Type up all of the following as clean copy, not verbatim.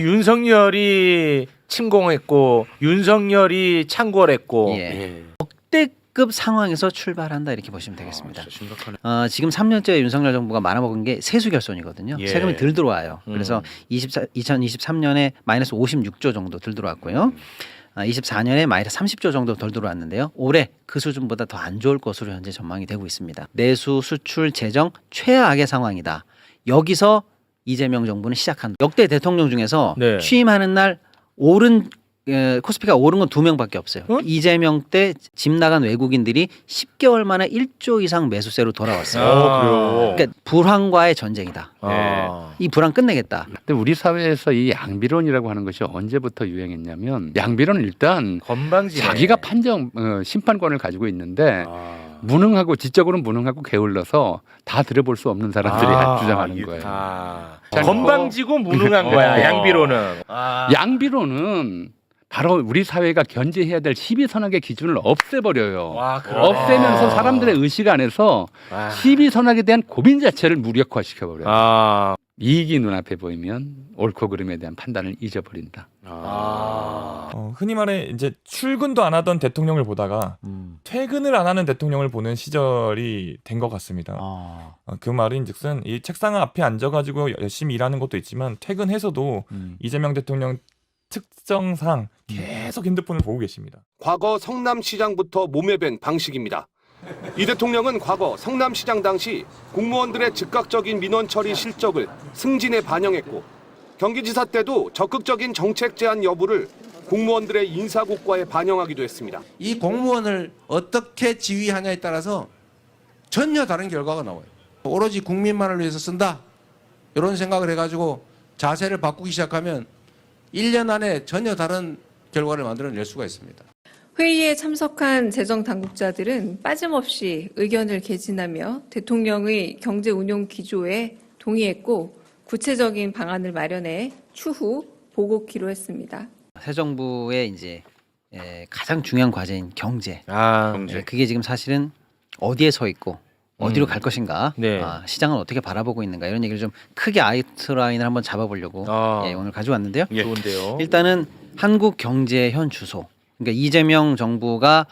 윤석열이 침공했고 윤석열이 창궐했고 역대급 상황에서 출발한다 이렇게 보시면 되겠습니다. 심각하네. 지금 3년째 윤석열 정부가 말아먹은 게 세수 결손이거든요. 예. 세금이 덜 들어와요. 그래서 2023년에 마이너스 56조 정도 덜 들어왔고요. 24년에 마이너스 30조 정도 덜 들어왔는데요. 올해 그 수준보다 더 안 좋을 것으로 현재 전망이 되고 있습니다. 내수, 수출, 재정 최악의 상황이다. 여기서 이재명 정부는 시작한다. 역대 대통령 중에서 네. 취임하는 날 오른 코스피가 오른 건 2명밖에 없어요. 이재명 때 집 나간 외국인들이 10개월 만에 1조 이상 매수세로 돌아왔어요. 그래요. 그러니까 불황과의 전쟁이다. 이 불황 끝내겠다. 근데 우리 사회에서 이 양비론이라고 하는 것이 언제부터 유행했냐면 양비론은 일단 건방지네. 자기가 심판권을 가지고 있는데 무능하고 지적으로는 무능하고 게을러서 다 들어볼 수 없는 사람들이 주장하는 거예요. 건방지고 무능한 거야 양비로는. 양비론은 바로 우리 사회가 견제해야 될 시비선악의 기준을 없애버려요. 없애면서 사람들의 의식 안에서 시비선악에 대한 고민 자체를 무력화시켜버려요. 이익이 눈앞에 보이면 옳고 그름에 대한 판단을 잊어버린다. 흔히 말해 이제 출근도 안 하던 대통령을 보다가 퇴근을 안 하는 대통령을 보는 시절이 된 것 같습니다. 그 말인즉슨 이 책상 앞에 앉아가지고 열심히 일하는 것도 있지만 퇴근해서도 이재명 대통령 특성상 계속 핸드폰을 보고 계십니다. 과거 성남시장부터 몸에 밴 방식입니다. 이 대통령은 과거 성남시장 당시 공무원들의 즉각적인 민원 처리 실적을 승진에 반영했고 경기지사 때도 적극적인 정책 제안 여부를 공무원들의 인사고과에 반영하기도 했습니다. 이 공무원을 어떻게 지휘하냐에 따라서 전혀 다른 결과가 나와요. 오로지 국민만을 위해서 쓴다 이런 생각을 해가지고 자세를 바꾸기 시작하면 1년 안에 전혀 다른 결과를 만들어낼 수가 있습니다. 회의에 참석한 재정당국자들은 빠짐없이 의견을 개진하며 대통령의 경제 운용 기조에 동의했고 구체적인 방안을 마련해 추후 보고키로 했습니다. 새 정부의 이제 가장 중요한 과제인 경제. 그게 지금 사실은 어디에 서 있고 어디로 갈 것인가, 시장을 어떻게 바라보고 있는가 이런 얘기를 좀 크게 아이트라인을 한번 잡아보려고 오늘 가져왔는데요. 좋은데요. 일단은 한국 경제의 현 주소. 그러니까 이재명 정부가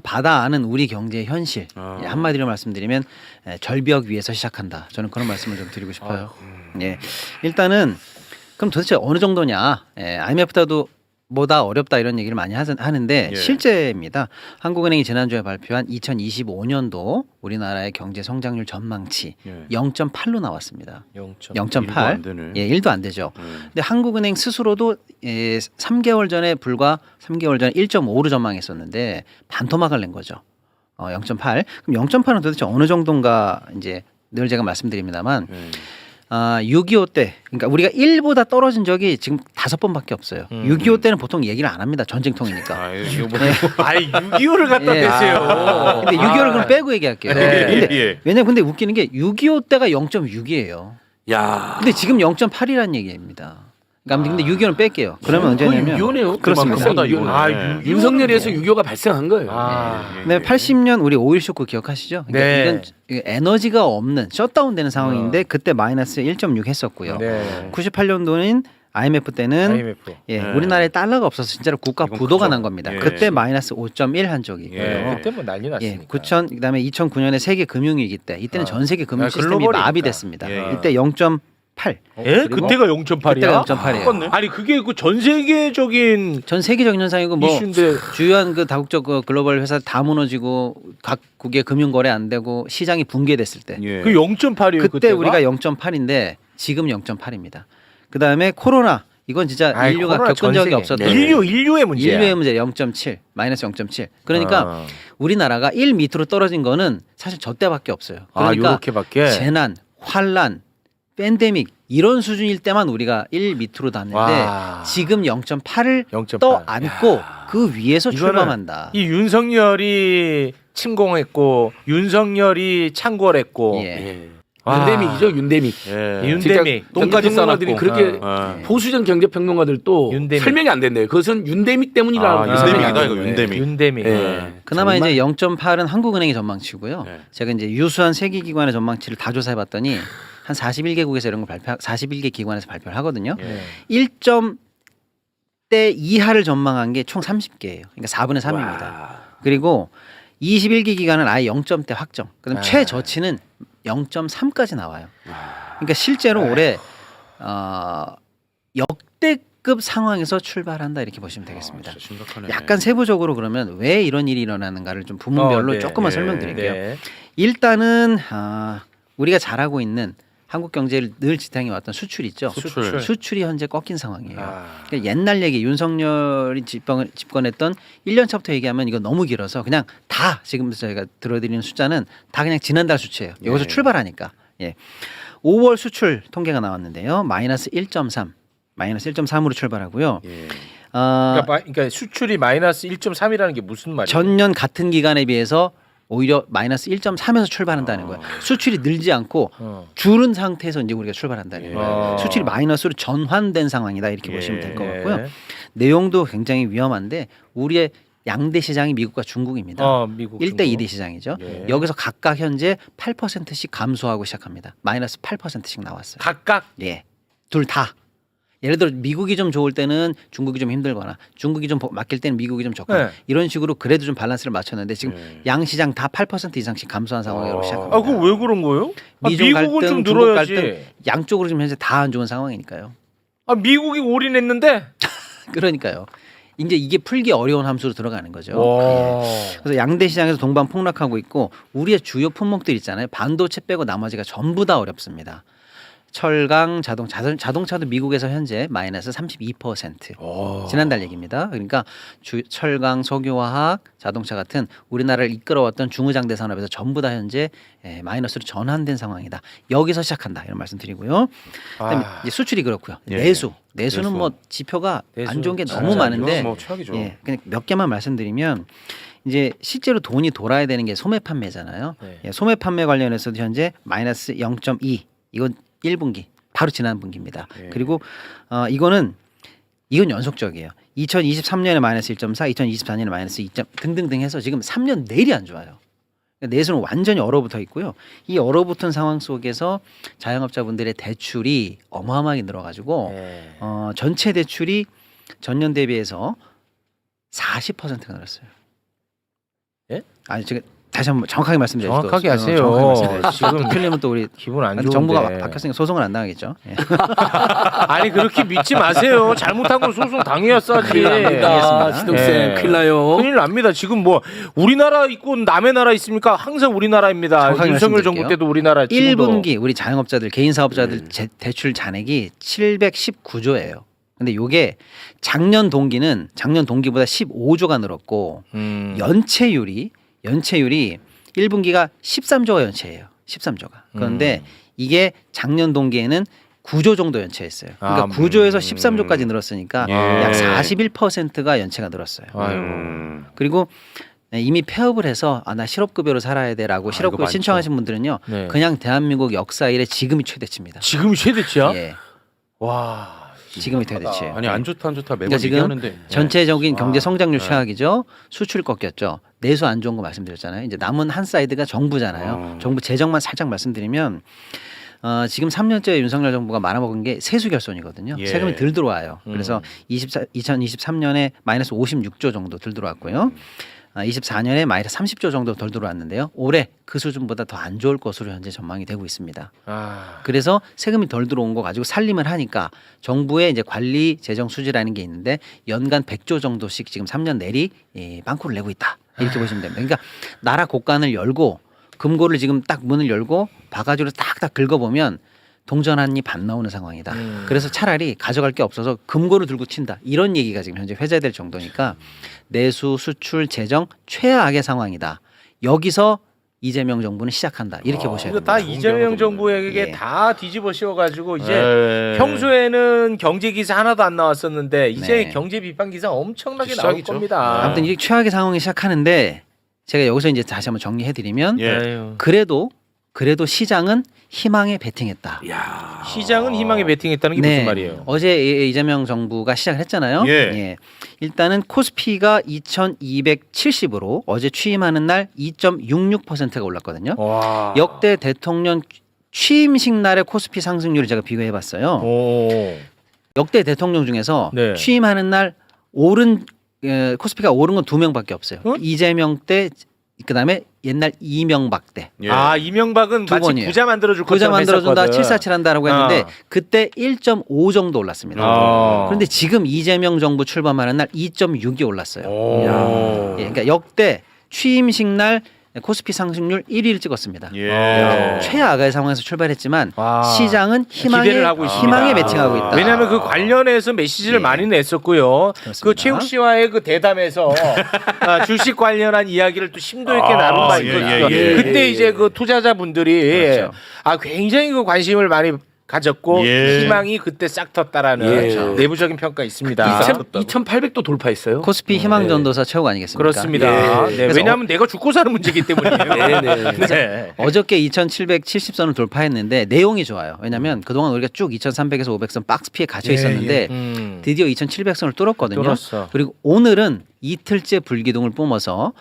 받아 아는 우리 경제의 현실. 한마디로 말씀드리면 절벽 위에서 시작한다. 저는 그런 말씀을 좀 드리고 싶어요. 일단은 그럼 도대체 어느 정도냐? IMF보다도 보다 어렵다 이런 얘기를 많이 하는데 실제입니다. 한국은행이 지난주에 발표한 2025년도 우리나라의 경제 성장률 전망치 0.8로 나왔습니다. 0.8. 1도 안 되죠. 근데 한국은행 스스로도 3개월 전에 불과 3개월 전에 1.5로 전망했었는데 반토막을 낸 거죠. 0.8. 그럼 0.8은 도대체 어느 정도인가 이제 늘 제가 말씀드립니다만 6.25 때, 그러니까 우리가 1보다 떨어진 적이 지금 5번밖에 없어요. 6.25 때는 보통 얘기를 안 합니다. 전쟁통이니까. 6.25를 갖다 대세요. 근데 6.25를 그럼 빼고 얘기할게요. 왜냐면 근데 웃기는 게 6.25 때가 0.6이에요. 근데 지금 0.8이라는 얘기입니다. 그러니까 근데 6.25는 뺄게요. 그러면 언제냐면 6.25네요. 그렇습니다. 윤석열에서 6.25가 발생한 거예요. 네, 80년 우리 오일 쇼크 기억하시죠? 그러니까 이건 에너지가 없는 셧다운되는 상황인데 그때 마이너스 1.6 했었고요. 98년도는 IMF 때는 우리나라에 달러가 없어서 진짜로 국가 부도가 난 겁니다. 그때 마이너스 5.1 한 적이 있고요. 그때 뭐 난리 났으니까. 그다음에 2009년에 세계 금융위기 때 이때는 전 세계 금융 시스템이 마비됐습니다. 이때 0.8. 그때가 0.8이야? 그때가 0.8이에요. 아니 그게 그 전 세계적인 현상이고 뭐 이슈인데. 주요한 그 다국적 글로벌 회사 다 무너지고 각국의 금융 거래 안 되고 시장이 붕괴됐을 때 그 0.8이에요. 그때 그때가? 우리가 0.8인데 지금 0.8입니다. 그 다음에 코로나 이건 진짜 인류가 겪은 적이 없었던 인류의 문제야. 인류의 문제 0.7 마이너스 0.7. 그러니까 우리나라가 1 밑으로 떨어진 거는 사실 저 때밖에 없어요. 그러니까 요렇게밖에? 재난, 환란, 팬데믹 이런 수준일 때만 우리가 1 밑으로 닿는데 지금 0.8을 떠안고 그 위에서 출범한다. 이 윤석열이 침공했고 윤석열이 창궐했고 윤대믹이죠, 윤대믹. 윤대믹. 똥까지 싸놨고. 그렇게 보수적 경제 평론가들도 설명이 안 된대요. 그것은 윤대믹 때문이라고. 윤대믹이다 이거 윤대믹. 윤대믹. 그나마 이제 0.8은 한국은행의 전망치고요. 제가 이제 유수한 세계기관의 전망치를 다 조사해봤더니 한 41개국에서 이런 걸 41개 기관에서 발표를 하거든요. 예. 1점대 이하를 전망한 게 총 30개예요. 그러니까 4분의 3입니다. 그리고 21개 기관은 아예 0점대 확정. 그다음 최저치는 0.3까지 나와요. 그러니까 실제로 올해 역대급 상황에서 출발한다 이렇게 보시면 되겠습니다. 약간 세부적으로 그러면 왜 이런 일이 일어나는가를 좀 부문별로 네. 조금만 설명드릴게요. 네. 일단은 우리가 잘하고 있는 한국 경제를 늘 지탱해 왔던 수출 있죠. 수출. 수출이 현재 꺾인 상황이에요. 그러니까 옛날 얘기 윤석열이 집권했던 1년 차부터 얘기하면 이거 너무 길어서 그냥 다 지금 저희가 들어드리는 숫자는 다 그냥 지난달 수치예요. 여기서 출발하니까. 예. 5월 수출 통계가 나왔는데요. 마이너스 1.3으로 출발하고요. 그러니까 수출이 마이너스 1.3이라는 게 무슨 말이에요? 전년 같은 기간에 비해서 오히려 마이너스 1.3에서 출발한다는 거예요. 수출이 늘지 않고 줄은 상태에서 이제 우리가 출발한다는 거예요. 수출이 마이너스로 전환된 상황이다 이렇게 보시면 될 것 같고요. 내용도 굉장히 위험한데 우리의 양대 시장이 미국과 중국입니다. 미국, 1대 2대 시장이죠. 예. 여기서 각각 현재 8%씩 감소하고 시작합니다. 마이너스 8%씩 나왔어요. 각각? 예, 둘 다. 예를 들어 미국이 좀 좋을 때는 중국이 좀 힘들거나 중국이 좀 맡길 때는 미국이 좀 좋거나 네. 이런 식으로 그래도 좀 밸런스를 맞췄는데 지금 양 시장 다 8% 이상씩 감소한 상황으로 시작합니다. 그거 왜 그런 거예요? 미중 미국은 갈등, 좀 중국 늘어야지. 갈등 양쪽으로 지금 현재 다 안 좋은 상황이니까요. 미국이 올인했는데? 그러니까요. 이제 이게 풀기 어려운 함수로 들어가는 거죠. 와. 예. 그래서 양대 시장에서 동반 폭락하고 있고 우리의 주요 품목들 있잖아요. 반도체 빼고 나머지가 전부 다 어렵습니다. 철강, 자동차도 미국에서 현재 마이너스 32%. 지난달 얘기입니다. 그러니까 철강, 석유화학, 자동차 같은 우리나라를 이끌어왔던 중후장대 산업에서 전부 다 현재 마이너스로 전환된 상황이다. 여기서 시작한다 이런 말씀드리고요. 그다음에 이제 수출이 그렇고요. 내수는 뭐 지표가 안 좋은 게 너무 많은데 예, 그냥 몇 개만 말씀드리면 이제 실제로 돈이 돌아야 되는 게 소매 판매잖아요. 예, 소매 판매 관련해서도 현재 마이너스 0.2 이건 1분기 바로 지난 분기입니다. 그리고 이건 연속적이에요. 2023년에 마이너스 1.4, 2024년에 마이너스 2점 등등등 해서 지금 3년 내리 안 좋아요. 내수는 완전히 얼어붙어 있고요. 이 얼어붙은 상황 속에서 자영업자분들의 대출이 어마어마하게 늘어가지고 전체 대출이 전년 대비해서 40%가 늘었어요. 예? 아니 제가 다시 한번 정확하게 말씀드려요. 정확하게 하세요. 지금 틀리면 또 우리 기분 안 좋은데. 정부가 바뀌었으니까 소송을 안 당하겠죠. 예. 아니 그렇게 믿지 마세요. 잘못한 건 소송 당해야지. 큰일 납니다. 알겠습니다. 시동생 예. 큰일 나요. 큰일 납니다. 지금 뭐 우리나라 있고 남의 나라 있습니까? 항상 우리나라입니다. 정확하게 윤석열 말씀드릴게요. 정부 때도 우리나라. 지금도. 1분기 우리 자영업자들, 개인 사업자들 대출 잔액이 719조예요. 근데 요게 작년 동기보다 15조가 늘었고 연체율이 1분기가 13조가 연체예요. 13조가. 그런데 이게 작년 동기에는 9조 정도 연체했어요. 그러니까 9조에서 13조까지 늘었으니까 약 41%가 연체가 늘었어요. 그리고 이미 폐업을 해서 나 실업급여로 살아야 돼라고 실업급여 신청하신 분들은요. 네. 그냥 대한민국 역사 이래 지금이 최대치입니다. 지금이 최대치야? 예. 와. 지금이 최대치예요. 아니 안 좋다 매번 그러니까 지금 얘기하는데 전체적인 경제 성장률 최악이죠. 수출 꺾였죠. 내수 안 좋은 거 말씀드렸잖아요. 이제 남은 한 사이드가 정부잖아요. 정부 재정만 살짝 말씀드리면 지금 3년째 윤석열 정부가 말아먹은 게 세수 결손이거든요. 예. 세금이 덜 들어와요. 그래서 2023년에 마이너스 56조 정도 덜 들어왔고요. 24년에 마이너스 30조 정도 덜 들어왔는데요. 올해 그 수준보다 더 안 좋을 것으로 현재 전망이 되고 있습니다. 그래서 세금이 덜 들어온 거 가지고 살림을 하니까 정부의 이제 관리 재정 수지라는 게 있는데 연간 100조 정도씩 지금 3년 내리 빵꾸를 내고 있다. 이렇게 보시면 됩니다. 그러니까 나라 곳간을 열고 금고를 지금 딱 문을 열고 바가지로 딱딱 긁어보면 동전 한 입 반 나오는 상황이다. 그래서 차라리 가져갈 게 없어서 금고를 들고 튄다. 이런 얘기가 지금 현재 회자될 정도니까 내수, 수출, 재정 최악의 상황이다. 여기서 이재명 정부는 시작한다. 이렇게 보셔야 이거 됩니다. 다 이재명 정부에게 예. 다 뒤집어 씌워가지고 이제 평소에는 경제 기사 하나도 안 나왔었는데 이제 네. 경제 비판 기사 엄청나게 나올 시작이죠. 겁니다. 아무튼 이게 최악의 상황이 시작하는데 제가 여기서 이제 다시 한번 정리해드리면 예. 그래도 시장은 희망에 베팅했다. 시장은 희망에 베팅했다는 게 네. 무슨 말이에요? 어제 이재명 정부가 시작을 했잖아요. 예. 일단은 코스피가 2,270으로 어제 취임하는 날 2.66%가 올랐거든요. 와. 역대 대통령 취임식 날의 코스피 상승률을 제가 비교해봤어요. 오. 역대 대통령 중에서 네. 취임하는 날 오른 코스피가 오른 건 2명밖에 없어요. 어? 이재명 때 그다음에 옛날 이명박 때. 아 이명박은 두 마치 번이에요. 부자 만들어줄 부자 것처럼 만들어준다, 했었거든. 747 한다라고 했는데 그때 1.5 정도 올랐습니다. 그런데 지금 이재명 정부 출범하는 날 2.6이 올랐어요. 예, 그러니까 역대 취임식 날 코스피 상승률 1위를 찍었습니다. 최악의 상황에서 출발했지만 와. 시장은 기대를 하고 있습니다. 희망에 매칭하고 있다. 왜냐하면 그 관련해서 메시지를 예. 많이 냈었고요. 그렇습니다. 그 최욱 씨와의 그 대담에서 주식 관련한 이야기를 또 심도 있게 나눈 바 있거든요. 그때 이제 그 투자자분들이 그렇죠. 굉장히 그 관심을 많이 가졌고 희망이 그때 싹 텄다라는 예. 내부적인 평가 있습니다. 2,800도 돌파했어요. 코스피 희망전도사 최욱 아니겠습니까? 그렇습니다. 예. 네, 그래서 왜냐하면 내가 죽고 사는 문제이기 때문이에요. 네. 어저께 2,770선을 돌파했는데 내용이 좋아요. 왜냐하면 그동안 우리가 쭉 2,300에서 500선 박스 피에 갇혀 있었는데 드디어 2,700선을 뚫었거든요. 뚫었어. 그리고 오늘은 이틀째 불기둥을 뿜어서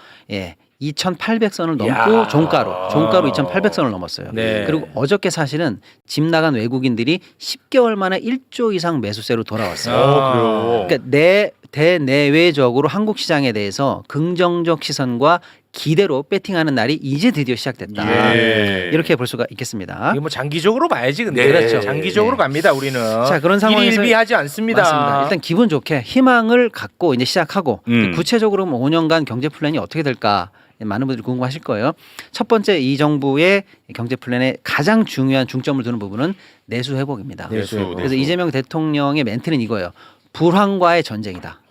2,800선을 넘고 야. 종가로 2,800선을 넘었어요. 네. 그리고 어저께 사실은 집 나간 외국인들이 10개월 만에 1조 이상 매수세로 돌아왔어요. 그러니까 대내외적으로 한국 시장에 대해서 긍정적 시선과 기대로 배팅하는 날이 이제 드디어 시작됐다. 이렇게 볼 수가 있겠습니다. 이게 뭐 장기적으로 봐야지 근데. 네. 그렇죠. 장기적으로 네. 갑니다 우리는. 자, 그런 상황에서 일일비하지 않습니다. 맞습니다. 일단 기분 좋게 희망을 갖고 이제 시작하고 구체적으로 5년간 경제 플랜이 어떻게 될까 많은 분들이 궁금하실 거예요. 첫 번째 이 정부의 경제 플랜의 가장 중요한 중점을 두는 부분은 내수 회복입니다. 그래서 이재명 대통령의 멘트는 이거예요. 불황과의 전쟁이다.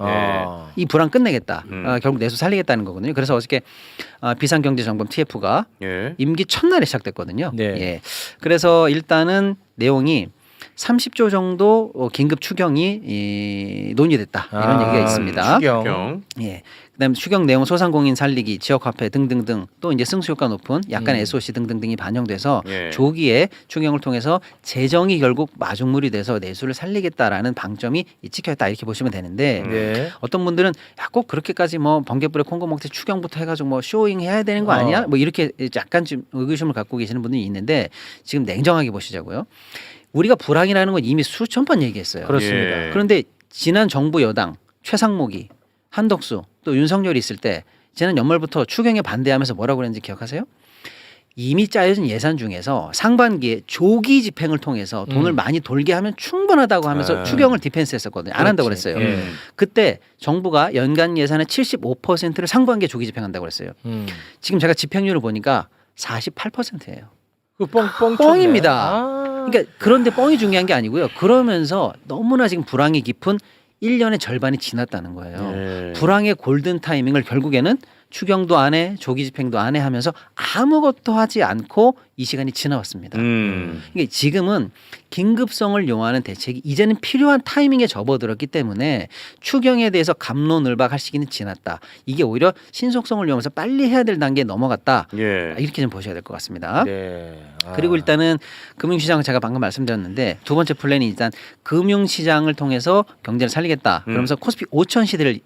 이 불황 끝내겠다. 결국 내수 살리겠다는 거거든요. 그래서 어저께 비상경제정범 TF가 임기 첫날에 시작됐거든요. 네. 예. 그래서 일단은 내용이 30조 정도 긴급 추경이 논의됐다. 이런 얘기가 있습니다. 추경. 예. 그다음에 추경 내용 소상공인 살리기, 지역 화폐 등등등 또 이제 승수 효과 높은 약간의 SOC 등등등이 반영돼서 조기에 추경을 통해서 재정이 결국 마중물이 돼서 내수를 살리겠다라는 방점이 찍혀있다 이렇게 보시면 되는데 네. 어떤 분들은 야, 꼭 그렇게까지 뭐 번개불에 콩고 먹듯이 추경부터 해가지고 뭐 쇼잉 해야 되는 거 아니야? 뭐 이렇게 약간 좀 의구심을 갖고 계시는 분들이 있는데 지금 냉정하게 보시자고요. 우리가 불황이라는 건 이미 수천 번 얘기했어요. 그렇습니다. 그런데 지난 정부 여당 최상목이 한덕수 또 윤석열이 있을 때 지난 연말부터 추경에 반대하면서 뭐라고 그랬는지 기억하세요? 이미 짜여진 예산 중에서 상반기에 조기 집행을 통해서 돈을 많이 돌게 하면 충분하다고 하면서 추경을 디펜스했었거든요. 안 한다고 그랬어요. 그때 정부가 연간 예산의 75%를 상반기에 조기 집행한다고 그랬어요. 지금 제가 집행률을 보니까 48%예요. 그 뻥뻥 뻥입니다. 그러니까 그런데 뻥이 중요한 게 아니고요. 그러면서 너무나 지금 불황이 깊은 1년의 절반이 지났다는 거예요. 불황의 골든 타이밍을 결국에는 추경도 안 해, 조기 집행도 안 해 하면서 아무것도 하지 않고 이 시간이 지나왔습니다. 그러니까 지금은 긴급성을 요하는 대책이 이제는 필요한 타이밍에 접어들었기 때문에 추경에 대해서 갑론을박할 시기는 지났다. 이게 오히려 신속성을 요하면서 빨리 해야 될 단계에 넘어갔다. 이렇게 좀 보셔야 될 것 같습니다. 네. 그리고 일단은 금융시장 제가 방금 말씀드렸는데 두 번째 플랜이 일단 금융시장을 통해서 경제를 살리겠다. 그러면서 코스피 5천 시대를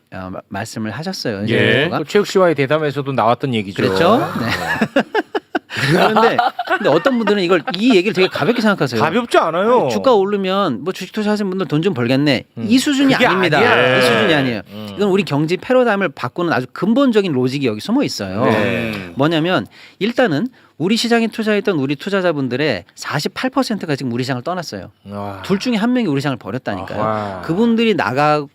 말씀을 하셨어요. 그 최욱 씨와의 대담에서도 나왔던 얘기죠. 그렇죠. 네. 그런데 근데 어떤 분들은 이 얘기를 되게 가볍게 생각하세요. 가볍지 않아요. 주가 오르면 뭐 주식 투자하시는 분들 돈 좀 벌겠네. 이 수준이 그게 아닙니다. 아니야. 이 수준이 아니에요. 이건 우리 경제 패러다임을 바꾸는 아주 근본적인 로직이 여기 숨어 있어요. 뭐냐면 일단은 우리 시장에 투자했던 우리 투자자분들의 48%가 지금 우리 시장을 떠났어요. 둘 중에 한 명이 우리 시장을 버렸다니까요. 아하. 그분들이 나갈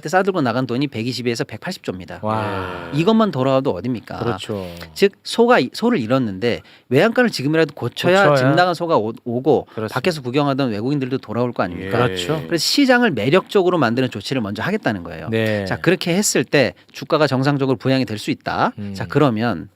때 싸들고 나간 돈이 120에서 180조입니다. 이것만 돌아와도 어딥니까? 그렇죠. 즉 소를 잃었는데 외양간을 지금이라도 고쳐야 집 나간 소가 오고 그렇습니다. 밖에서 구경하던 외국인들도 돌아올 거 아닙니까? 그렇죠. 그래서 시장을 매력적으로 만드는 조치를 먼저 하겠다는 거예요. 네. 자, 그렇게 했을 때 주가가 정상적으로 부양이 될 수 있다. 자, 그러면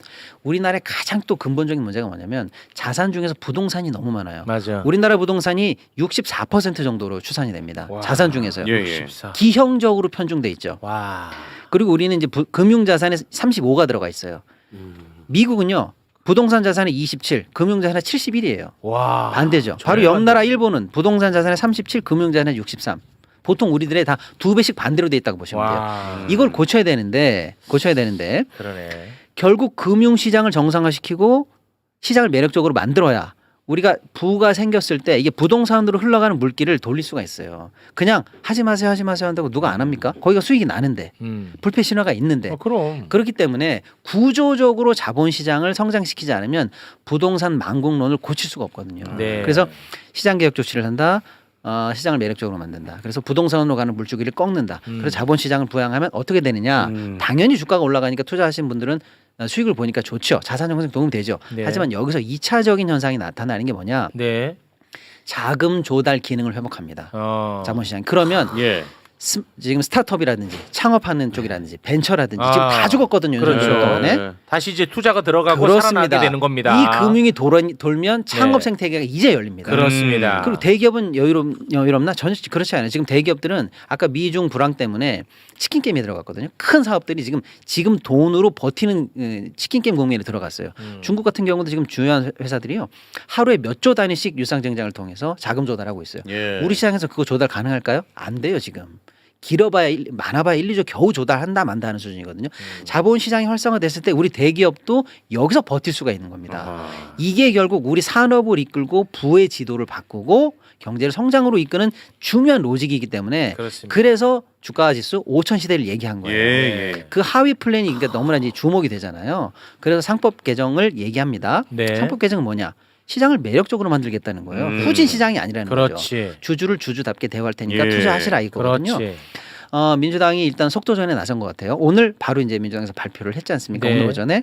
우리나라의 가장 또 근본적인 문제가 뭐냐면 자산 중에서 부동산이 너무 많아요. 맞아. 우리나라 부동산이 64% 정도로 추산이 됩니다. 자산 중에서요. 64. 기형적으로 편중돼 있죠. 와. 그리고 우리는 이제 금융 자산에 35가 들어가 있어요. 미국은요. 부동산 자산의 27, 금융 자산의 71이에요. 와. 반대죠. 바로 옆 나라 일본은 부동산 자산의 37, 금융 자산의 63. 보통 우리들의 다 2배씩 반대로 돼 있다고 보시면 돼요. 이걸 고쳐야 되는데 그러네. 결국 금융 시장을 정상화시키고 시장을 매력적으로 만들어야 우리가 부가 생겼을 때 이게 부동산으로 흘러가는 물길을 돌릴 수가 있어요. 그냥 하지 마세요 한다고 누가 안 합니까? 거기가 수익이 나는데 불패 신화가 있는데 그럼. 그렇기 때문에 구조적으로 자본시장을 성장시키지 않으면 부동산 망국론을 고칠 수가 없거든요. 네. 그래서 시장개혁 조치를 한다. 시장을 매력적으로 만든다. 그래서 부동산으로 가는 물줄기를 꺾는다. 그래서 자본시장을 부양하면 어떻게 되느냐. 당연히 주가가 올라가니까 투자하신 분들은 수익을 보니까 좋죠. 자산 형성 도움 되죠. 네. 하지만 여기서 2차적인 현상이 나타나는 게 뭐냐. 네. 자금 조달 기능을 회복합니다. 어. 자본시장. 그러면 예. 지금 스타트업이라든지 창업하는 쪽이라든지 벤처라든지 아, 지금 다 죽었거든요. 그렇죠. 동안에. 네. 다시 이제 투자가 들어가고 그렇습니다. 살아나게 되는 겁니다. 이 금융이 돌면 창업 네. 생태계가 이제 열립니다. 그렇습니다. 그리고 대기업은 여유롭나? 전혀 그렇지 않아요. 지금 대기업들은 아까 미중 불황 때문에 치킨 게임에 들어갔거든요. 큰 사업들이 지금 돈으로 버티는 치킨 게임 국면에 들어갔어요. 중국 같은 경우도 지금 중요한 회사들이요. 하루에 몇 조 단위씩 유상 증장을 통해서 자금 조달하고 있어요. 예. 우리 시장에서 그거 조달 가능할까요? 안 돼요, 지금. 많아봐야 1, 2조 겨우 조달한다 만다 하는 수준이거든요. 자본시장이 활성화됐을 때 우리 대기업도 여기서 버틸 수가 있는 겁니다. 이게 결국 우리 산업을 이끌고 부의 지도를 바꾸고 경제를 성장으로 이끄는 중요한 로직이기 때문에 그렇습니다. 그래서 주가 지수 5천 시대를 얘기한 거예요. 예. 그 하위 플랜이 그러니까 너무나 이제 주목이 되잖아요. 그래서 상법 개정을 얘기합니다. 네. 상법 개정은 뭐냐? 시장을 매력적으로 만들겠다는 거예요. 후진 시장이 아니라는 거죠. 그렇지. 주주를 주주답게 대우할 테니까 예. 투자하시라 이거거든요. 그렇지. 민주당이 일단 속도전에 나선 것 같아요. 오늘 바로 이제 민주당에서 발표를 했지 않습니까? 네. 오늘 오전에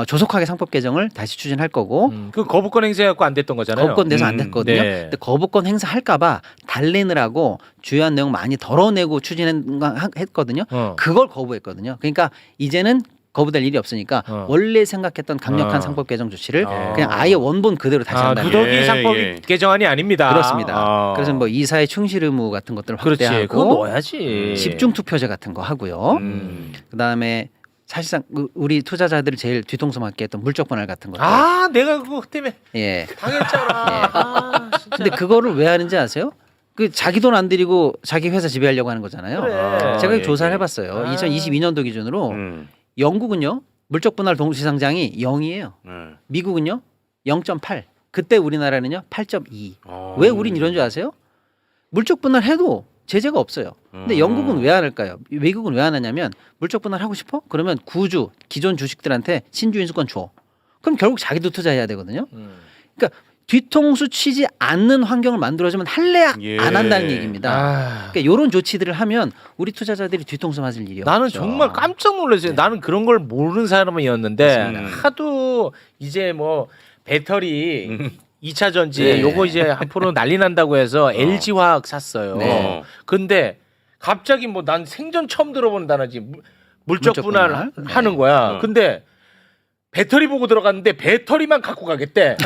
조속하게 상법 개정을 다시 추진할 거고 그 거부권 행사해갖고 안 됐던 거잖아요. 거부권 내서 안 됐거든요. 네. 근데 거부권 행사할까봐 달래느라고 주요한 내용 많이 덜어내고 추진했거든요. 그걸 거부했거든요. 그러니까 이제는 거부될 일이 없으니까 원래 생각했던 강력한 상법 개정 조치를 그냥 아예 원본 그대로 다시 한다는 누더기 예, 상법 예. 개정안이 아닙니다. 그렇습니다. 그래서 뭐 이사의 충실 의무 같은 것들을 그렇지. 그거 확대하고 넣어야지. 집중 투표제 같은 거 하고요. 그다음에 사실상 우리 투자자들을 제일 뒤통수 맞게 했던 물적 분할 같은 것들. 아, 내가 그거 때문에 예. 당했잖아. 아, 진짜. 근데 그거를 왜 하는지 아세요? 그 자기 돈 안 들이고 자기 회사 지배하려고 하는 거잖아요. 그래. 제가 예, 조사를 예. 해봤어요. 아. 2022년도 기준으로 영국은요 물적 분할 동시상장이 0이에요. 미국은요 0.8. 그때 우리나라는요 8.2. 왜 우린 이런 줄 아세요? 물적 분할 해도 제재가 없어요. 근데 영국은 왜 안 할까요? 외국은 왜 안 하냐면 물적 분할 하고 싶어? 그러면 구주 기존 주식들한테 신주 인수권 줘. 그럼 결국 자기도 투자해야 되거든요. 그러니까 뒤통수 치지 않는 환경을 만들어주면 할래 예. 안 한다는 얘기입니다. 아, 그러니까 이런 조치들을 하면 우리 투자자들이 뒤통수 맞을 일이 없죠. 나는 정말 깜짝 놀랐어요. 나는 그런 걸 모르는 사람이었는데 하도 이제 뭐 배터리 2차 전지 네. 요거 이제 앞으로 난리 난다고 해서 LG 화학 샀어요. 네. 근데 갑자기 뭐 난 생전 처음 들어보는 단어지 물적 물적 분할 분할? 네. 하는 거야. 근데 배터리 보고 들어갔는데 배터리만 갖고 가겠대.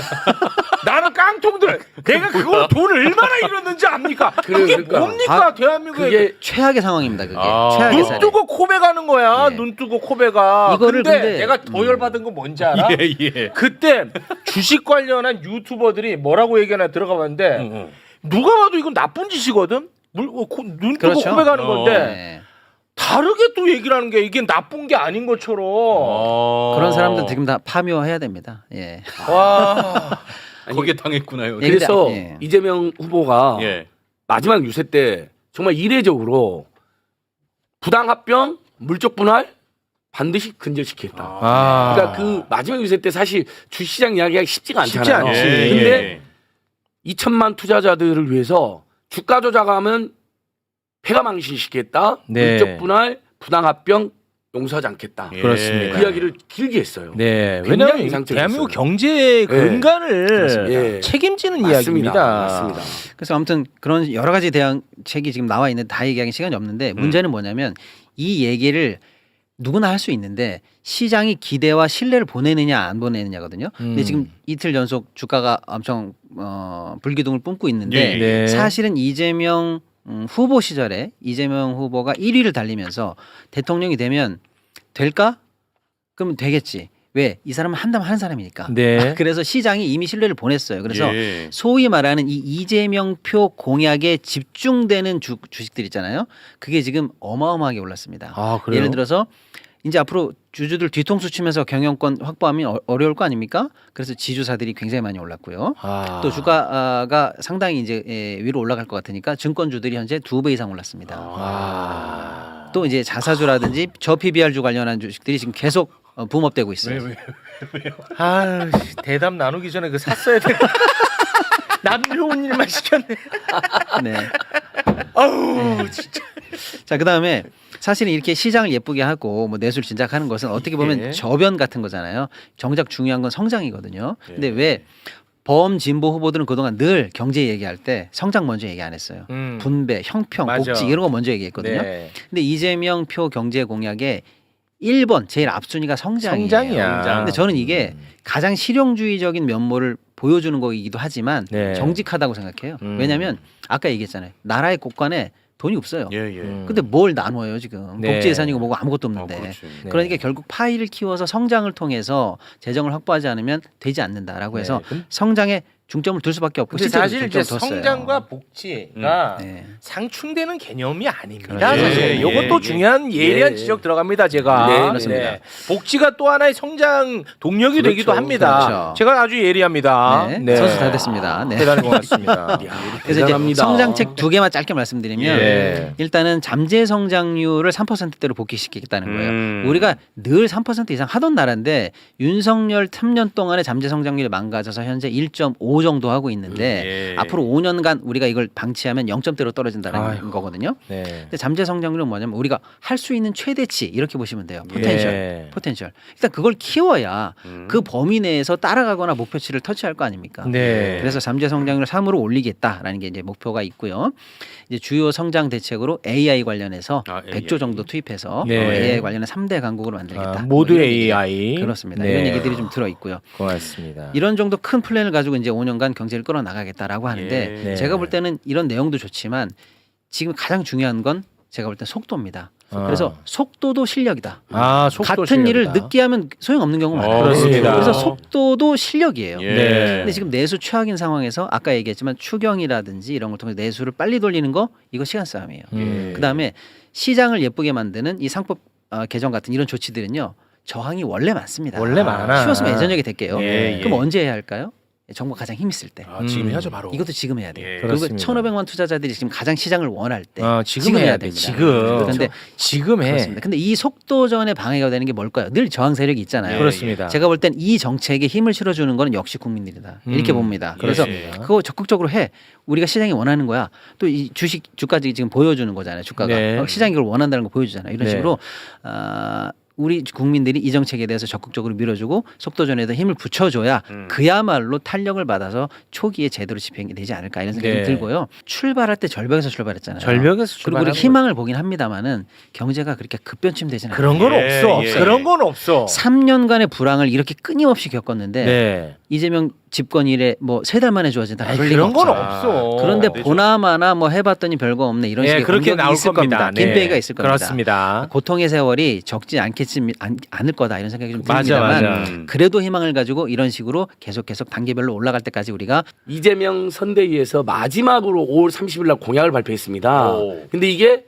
나는 깡통들 내가 그걸 돈을 얼마나 잃었는지 압니까? 그게 그러니까. 뭡니까 대한민국에 그게 최악의 상황입니다. 그게 아. 최악의 눈 사례. 뜨고 코베 가는 거야. 예. 눈 뜨고 코베가. 이거를 근데 내가 더 열받은 건 뭔지 알아? 예. 그때 주식 관련한 유튜버들이 뭐라고 얘기하나 들어가 봤는데 누가 봐도 이건 나쁜 짓이거든. 눈 뜨고 그렇죠. 코베 가는 건데 네. 다르게 또 얘기를 하는 게 이게 나쁜 게 아닌 것처럼. 그런 사람들 지금 다 파묘해야 됩니다. 예. 와. 거기에 당했구나요. 예. 그래서 그래서 예. 이재명 후보가 예. 마지막 유세 때 정말 이례적으로 부당합병, 물적 분할 반드시 근절시키겠다. 아. 그러니까 그 마지막 유세 때 사실 주시장 이야기가 쉽지가 쉽지 않잖아요. 않지. 예. 근데 2천만 투자자들을 위해서 주가 조작하면 폐가 망신시키겠다. 네. 물적 분할, 부당합병 용서하지 않겠다. 예. 그렇습니다. 그 이야기를 길게 했어요. 네. 굉장히 왜냐하면 인상적이었어요. 대한민국 경제의 근간을 예. 책임지는 맞습니다. 이야기입니다. 맞습니다. 그래서 아무튼 그런 여러 가지 대응책이 지금 나와 있는데 다 얘기하기 시간이 없는데 문제는 뭐냐면 이 얘기를 누구나 할 수 있는데 시장이 기대와 신뢰를 보내느냐 안 보내느냐거든요. 근데 지금 이틀 연속 주가가 엄청 불기둥을 뿜고 있는데 예. 네. 사실은 이재명 후보 시절에 이재명 후보가 1위를 달리면서 대통령이 되면 될까? 그러면 되겠지. 왜? 이 사람은 한다면 하는 사람이니까. 네. 그래서 시장이 이미 신뢰를 보냈어요. 그래서 예. 소위 말하는 이 이재명 표 공약에 집중되는 주식들 있잖아요. 그게 지금 어마어마하게 올랐습니다. 아, 그래요? 예를 들어서 이제 앞으로 주주들 뒤통수 치면서 경영권 확보하면 어려울 거 아닙니까? 그래서 지주사들이 굉장히 많이 올랐고요. 또 주가가 상당히 이제 위로 올라갈 것 같으니까 증권주들이 현재 2배 이상 올랐습니다. 또 이제 자사주라든지 저PBR주 관련한 주식들이 지금 계속 붐업되고 있어요. 아, 대답 나누기 전에 그 샀어야 돼. 남 좋은 일만 시켰네. 네. 아우 진짜. 자, 그다음에 사실은 이렇게 시장을 예쁘게 하고 뭐 내수를 진작하는 것은 어떻게 보면 저변 같은 거잖아요. 정작 중요한 건 성장이거든요. 근데 왜 범진보 후보들은 그동안 늘 경제 얘기할 때 성장 먼저 얘기 안 했어요. 분배, 형평, 맞아. 복지 이런 거 먼저 얘기했거든요. 네. 근데 이재명 표 경제 공약에 1번 제일 앞순위가 성장이에요. 성장이야. 근데 저는 이게 가장 실용주의적인 면모를 보여주는 거이기도 하지만 네. 정직하다고 생각해요. 왜냐하면 아까 얘기했잖아요. 나라의 곳간에 돈이 없어요. 예. 근데 뭘 나눠요 지금. 네. 복지 예산이고 뭐고 아무것도 없는데. 네. 그러니까 결국 파이를 키워서 성장을 통해서 재정을 확보하지 않으면 되지 않는다라고 해서 네. 성장에 중점을 둘 수밖에 없고 근데 실제로 사실 이제 중점을 뒀어요. 성장과 복지가 네. 상충되는 개념이 아닙니다. 그렇죠. 사실 이것도 중요한 예리한 지적 들어갑니다. 제가 네, 그렇습니다. 복지가 또 하나의 성장 동력이 되기도 합니다. 그렇죠. 제가 아주 예리합니다. 네. 선수 다 됐습니다. 네. 대단한 것 같습니다. 그래서 이제 대단합니다. 성장책 2개만 짧게 말씀드리면 예. 일단은 잠재 성장률을 3%대로 복귀시키겠다는 거예요. 우리가 늘 3% 이상 하던 나라인데 윤석열 3년 동안의 잠재 성장률이 망가져서 현재 1.5 정도 하고 있는데 앞으로 5년간 우리가 이걸 방치하면 0점대로 떨어진다는 거거든요. 네. 근데 잠재 성장률은 뭐냐면 우리가 할 수 있는 최대치 이렇게 보시면 돼요. 포텐셜. 예. 포텐셜. 일단 그걸 키워야 그 범위 내에서 따라가거나 목표치를 터치할 거 아닙니까? 네. 그래서 잠재 성장률을 3으로 올리겠다라는 게 이제 목표가 있고요. 이제 주요 성장 대책으로 AI 관련해서 100조 정도 투입해서 네. AI 관련한 3대 강국으로 만들겠다. 모두 뭐 이런 얘기. AI. 그렇습니다. 네. 이런 얘기들이 좀 들어 있고요. 고맙습니다. 이런 정도 큰 플랜을 가지고 이제 5년간 경제를 끌어나가겠다라고 하는데 네. 제가 볼 때는 이런 내용도 좋지만 지금 가장 중요한 건 제가 볼 때 속도입니다. 그래서 속도도 실력이다. 속도 같은 실력이다. 일을 늦게 하면 소용없는 경우가 많아요. 그렇습니다. 그래서 속도도 실력이에요. 네. 근데 지금 내수 최악인 상황에서 아까 얘기했지만 추경이라든지 이런 걸 통해서 내수를 빨리 돌리는 거 이거 시간 싸움이에요. 그다음에 시장을 예쁘게 만드는 이 상법 개정 같은 이런 조치들은요. 저항이 원래 많습니다. 원래 많아. 쉬웠으면 예전 얘기 될게요. 예, 그럼 언제 해야 할까요? 정부가 가장 힘 있을 때. 지금 해야죠 바로. 이것도 지금 해야 돼요. 그리고 그렇습니다. 1,500만 투자자들이 지금 가장 시장을 원할 때 지금 해야 돼. 됩니다. 지금. 그런데 지금 해. 그렇습니다. 근데 이 속도전에 방해가 되는 게 뭘까요? 늘 저항 세력이 있잖아요. 그렇습니다. 제가 볼 땐 이 정책에 힘을 실어주는 거는 역시 국민들이다. 이렇게 봅니다. 그래서 그거 적극적으로 해. 우리가 시장이 원하는 거야. 또 이 주가지 지금 보여주는 거잖아요. 주가가 네. 시장이 이걸 원한다는 거 보여주잖아요. 이런 네. 식으로 우리 국민들이 이 정책에 대해서 적극적으로 밀어주고 속도전에도 힘을 붙여줘야 그야말로 탄력을 받아서 초기에 제대로 집행이 되지 않을까 이런 생각이 네. 들고요. 출발할 때 절벽에서 출발했잖아요. 절벽에서 그리고 출발한 우리가 희망을 보긴 합니다만은 경제가 그렇게 급변침되지는 그런 건 없어. 그런 건 없어. 3년간의 불황을 이렇게 끊임없이 겪었는데 네. 이재명 집권 이래 뭐 3달 만에 좋아진다. 그럴 리가 그런 건 없죠. 없어. 그런데 보나마나 뭐 해봤더니 별거 없네 이런 식의 그렇게 공격이 나올 있을 겁니다. 겁니다. 김빼기가 있을 겁니다. 그렇습니다. 고통의 세월이 적지 않을 거다 이런 생각이 좀 맞아, 듭니다만 맞아. 그래도 희망을 가지고 이런 식으로 계속 단계별로 올라갈 때까지 우리가 이재명 선대위에서 마지막으로 5월 30일 날 공약을 발표했습니다. 근데 이게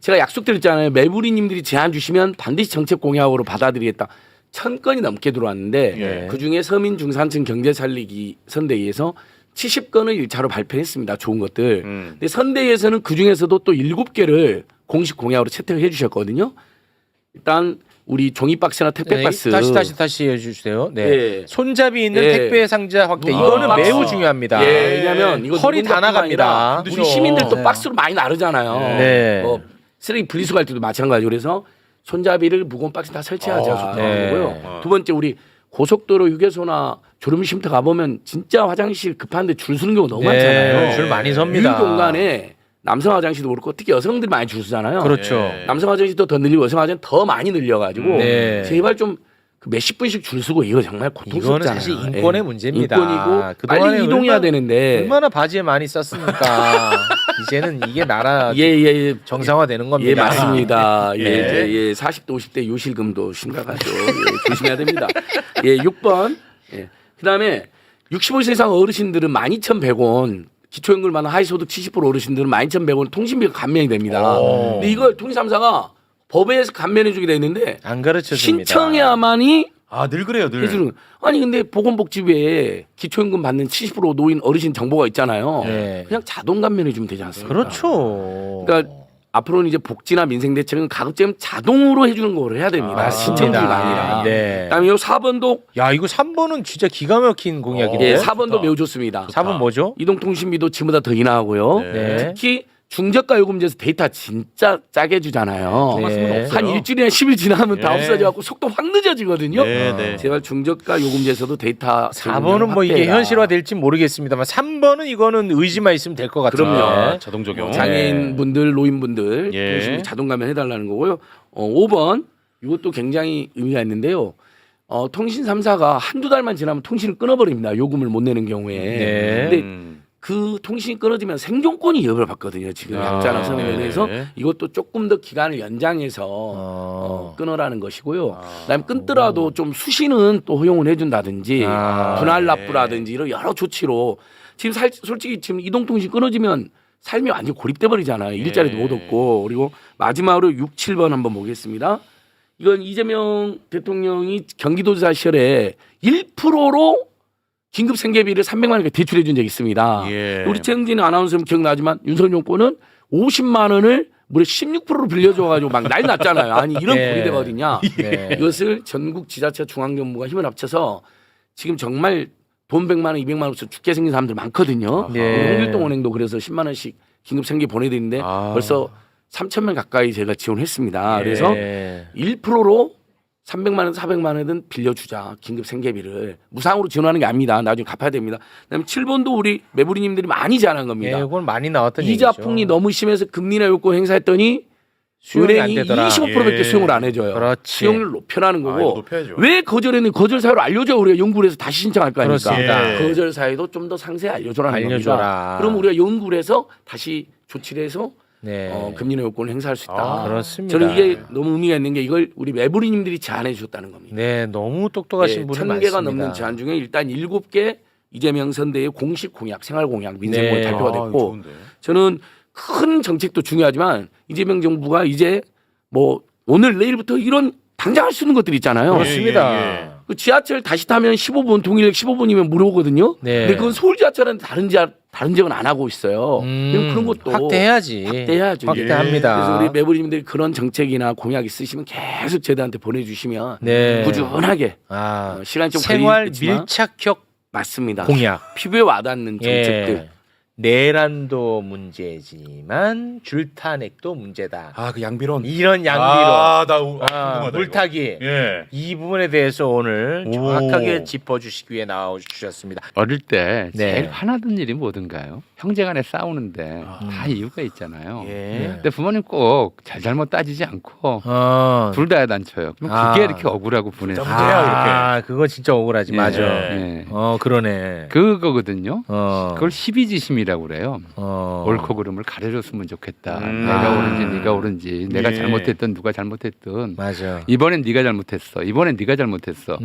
제가 약속드렸잖아요. 매부리님들이 제안 주시면 반드시 정책 공약으로 받아들이겠다. 1000건이 넘게 들어왔는데 그중에 서민 중산층 경제 살리기 선대위에서 70건을 1차로 발표했습니다. 좋은 것들. 근데 선대위에서는 그중에서도 또 7개를 공식 공약으로 채택을 해 주셨거든요. 일단 우리 종이박스나 택배박스 다시 해주세요. 네. 네. 손잡이 있는 네. 택배 상자 확대. 이거는 박스. 매우 중요합니다. 왜냐하면 이거 헐이 다 누군가뿐만 나갑니다. 아니라 우리 시민들도 네. 박스로 많이 나르잖아요. 네. 뭐 쓰레기 분리수거할 때도 마찬가지. 그래서 손잡이를 무거운 박스 다 설치하자. 네. 고요. 두 번째 우리 고속도로 휴게소나 졸음쉼터 가보면 진짜 화장실 급한데 줄 서는 경우 너무 많잖아요. 줄 많이 섭니다. 이 공간에 남성 화장실도 그렇고 특히 여성들이 많이 줄 서잖아요. 그렇죠. 남성 화장실도 더 늘리고 여성 화장실 더 많이 늘려가지고 네. 제발 좀 그 몇십 분씩 줄 서고 이거 정말 고통스럽잖아요. 이거는 사실 인권의 예. 문제입니다. 인권이고 그동안에 빨리 이동해야 얼마나- 되는데 얼마나 바지에 많이 썼습니까? 이제는 이게 나라 예. 정상화되는 겁니다. 예, 맞습니다. 예. 예, 40대 50대 요실금도 심각하죠. 예, 조심해야 됩니다. 예, 6번. 예. 그다음에 65세 이상 어르신들은 12,100원 기초연금만 하위소득 70% 어르신들은 12,100원 통신비가 감면이 됩니다. 근데 이걸 통신 3사가 법에서 감면해주게 돼 있는데 안 가르쳐 줍니다. 신청해야만이 늘 그래요, 늘. 해주는. 아니 근데 보건복지부에 기초연금 받는 70% 노인 어르신 정보가 있잖아요. 네. 그냥 자동 감면해주면 되지 않습니까? 그렇죠. 그러니까 앞으로는 이제 복지나 민생대책은 가급적 자동으로 해주는 거를 해야 됩니다. 신청주가 아니라. 네. 그다음에 요 4번도 야 이거 3번은 진짜 기가 막힌 공약인데. 예, 4번도 매우 좋습니다. 4번 뭐죠? 이동통신비도 지금보다 더 인하하고요. 네. 특히 중저가 요금제에서 데이터 진짜 짜게 주잖아요. 네. 한 일주일이나 10일 지나면 다 네. 없어져갖고 속도 확 늦어지거든요. 네, 네. 제발 중저가 요금제에서도 데이터 4번은 뭐 이게 확대해라. 현실화될지 모르겠습니다만 3번은 이거는 의지만 있으면 될 것 같아요. 그럼요. 자동 적용. 장애인분들, 노인분들 예. 통신비 자동 감면 해달라는 거고요. 5번 이것도 굉장히 의미가 있는데요. 통신 3사가 한두 달만 지나면 통신을 끊어버립니다. 요금을 못 내는 경우에. 네. 근데 그 통신이 끊어지면 생존권이 위협을 받거든요. 지금 약자나 성인에서 네. 이것도 조금 더 기간을 연장해서 끊어라는 것이고요. 그다음에 끊더라도 좀 수시는 또 허용을 해준다든지 분할 납부라든지 이런 여러 조치로 지금 솔직히 지금 이동통신 끊어지면 삶이 완전 히 고립돼 버리잖아요. 일자리도 못 얻고. 그리고 마지막으로 6, 7번 한번 보겠습니다. 이건 이재명 대통령이 경기도지사 시절에 1%로 긴급 생계비를 300만 원에 대출해 준 적이 있습니다. 예. 우리 최영진 아나운서는 기억나지만 윤석열 정권은 50만 원을 무려 16%로 빌려줘가지고 막 난리 났잖아요. 아니 이런 네. 고리대가 어디냐. 네. 이것을 전국 지자체 중앙정부가 힘을 합쳐서 지금 정말 돈 100만 원, 200만 원에서 죽게 생긴 사람들 많거든요. 네. 홍길동 은행도 그래서 10만 원씩 긴급 생계 보내드리는데 벌써 3,000명 가까이 제가 지원했습니다. 그래서 예. 1%로 300만 원, 400만 원은 빌려주자. 긴급 생계비를 무상으로 지원하는 게 아닙니다. 나중에 갚아야 됩니다. 그다음에 7번도 우리 매부리님들이 많이 제안한 겁니다. 예, 이건 많이 나왔던 이자 얘기죠. 폭이 너무 심해서 금리나 요건 행사했더니 수용이 안 은행이 되더라. 25%밖에 예. 수용을 안 해줘요. 그렇지. 수용률 높여라는 거고 이거 높여야죠. 왜 거절했는지 거절 사유를 알려줘. 우리가 연구를 해서 다시 신청할 거 아닙니까? 그렇습니다. 예. 거절 사유도 좀 더 상세히 알려줘라는 알려줘라. 겁니다. 그럼 우리가 연구를 해서 다시 조치를 해서 네. 금리나 요건을 행사할 수 있다. 그렇습니다. 저는 이게 너무 의미가 있는 게 이걸 우리 매부리님들이 제안해 주셨다는 겁니다. 네, 너무 똑똑하신 분이 1,000개가 많습니다. 넘는 제안 중에 일단 7개 이재명 선대의 공식 공약, 생활 공약, 민생 공약 네. 발표가 이거 됐고 좋은데. 저는 큰 정책도 중요하지만 이재명 정부가 이제 뭐 오늘 내일부터 이런 당장 할 수 있는 것들이 있잖아요. 그렇습니다. 예. 그 지하철 다시 타면 15분, 동일역 15분이면 무료거든요. 네. 근데 그건 서울 지하철은 다른 지역은 안 하고 있어요. 그런 것도 확대해야지. 확대해야죠. 확대합니다. 그래서 우리 매부리님들이 그런 정책이나 공약 있으시면 계속 저희한테 보내주시면 네. 꾸준하게 아, 시간이 좀 생활 걸리겠지만 밀착형 맞습니다. 공약. 피부에 와닿는 정책들. 예. 내란도 문제지만 줄탄핵도 문제다. 그 양비론. 이런 양비로 나 궁금하다. 물타기 이거. 예. 이 부분에 대해서 오늘 오. 정확하게 짚어주시기 위해 나와주셨습니다. 어릴 때 네. 제일 화나던 일이 뭐든가요? 형제간에 싸우는데 다 이유가 있잖아요. 예. 근데 부모님 꼭 잘잘못 따지지 않고 어. 둘 다 단쳐요. 그럼 아. 그게 이렇게 억울하고 분해서. 아, 그거 진짜 억울하지. 예. 맞아. 예. 그러네. 그거거든요. 어. 그걸 시비지심이라고 그래요. 옳고 그름을 가려줬으면 좋겠다. 내가 아. 옳은지 네가 옳은지 내가 예. 잘못했든 누가 잘못했든 맞아. 이번엔 네가 잘못했어. 이번엔 네가 잘못했어.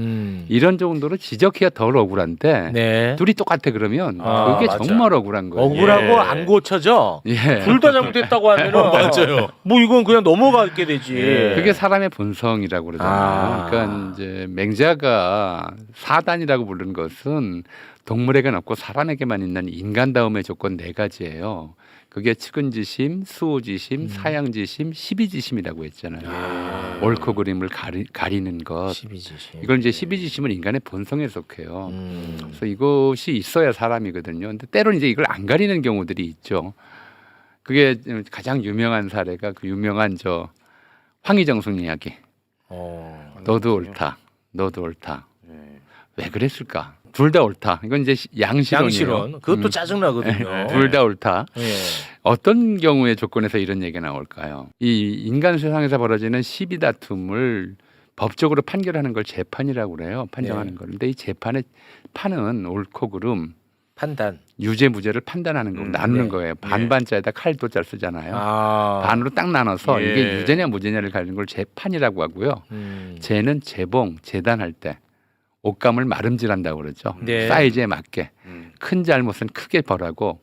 이런 정도로 지적해야 덜 억울한데 네. 둘이 똑같아 그러면 아, 그게 맞아. 정말 억울한 거예요. 억울하고 예. 안 고쳐져. 예. 둘 다 잘못했다고 하면은 맞아요. 뭐 이건 그냥 넘어가게 되지. 예. 그게 사람의 본성이라고 그러잖아요. 아. 그러니까 이제 맹자가 사단이라고 부르는 것은 동물에게는 없고 사람에게만 있는 인간다움의 조건 4가지예요. 그게 측은지심, 수호지심, 사양지심, 시비지심이라고 했잖아요. 옳고 그름을 가리는 것. 12지심. 이걸 이제 시비지심은 인간의 본성에 속해요. 그래서 이것이 있어야 사람이거든요. 근데 때로는 이제 이걸 안 가리는 경우들이 있죠. 그게 가장 유명한 사례가 그 유명한 황희정숙 이야기. 너도 옳다. 너도 옳다. 왜 그랬을까? 둘 다 옳다. 이건 이제 양실론이에요. 양실론. 그것도 짜증나거든요. 둘 다 옳다. 예. 어떤 경우의 조건에서 이런 얘기가 나올까요? 이 인간 세상에서 벌어지는 시비 다툼을 법적으로 판결하는 걸 재판이라고 그래요. 판정하는 네. 걸. 근데 이 재판의 판은 옳고 그름, 판단. 유죄 무죄를 판단하는 거고 나누는 네. 거예요. 반반자에다 칼도자를 쓰잖아요. 아. 반으로 딱 나눠서 예. 이게 유죄냐 무죄냐를 가리는 걸 재판이라고 하고요. 죄는 재봉, 재단할 때 옷감을 마름질한다고 그러죠. 네. 사이즈에 맞게 큰 잘못은 크게 벌하고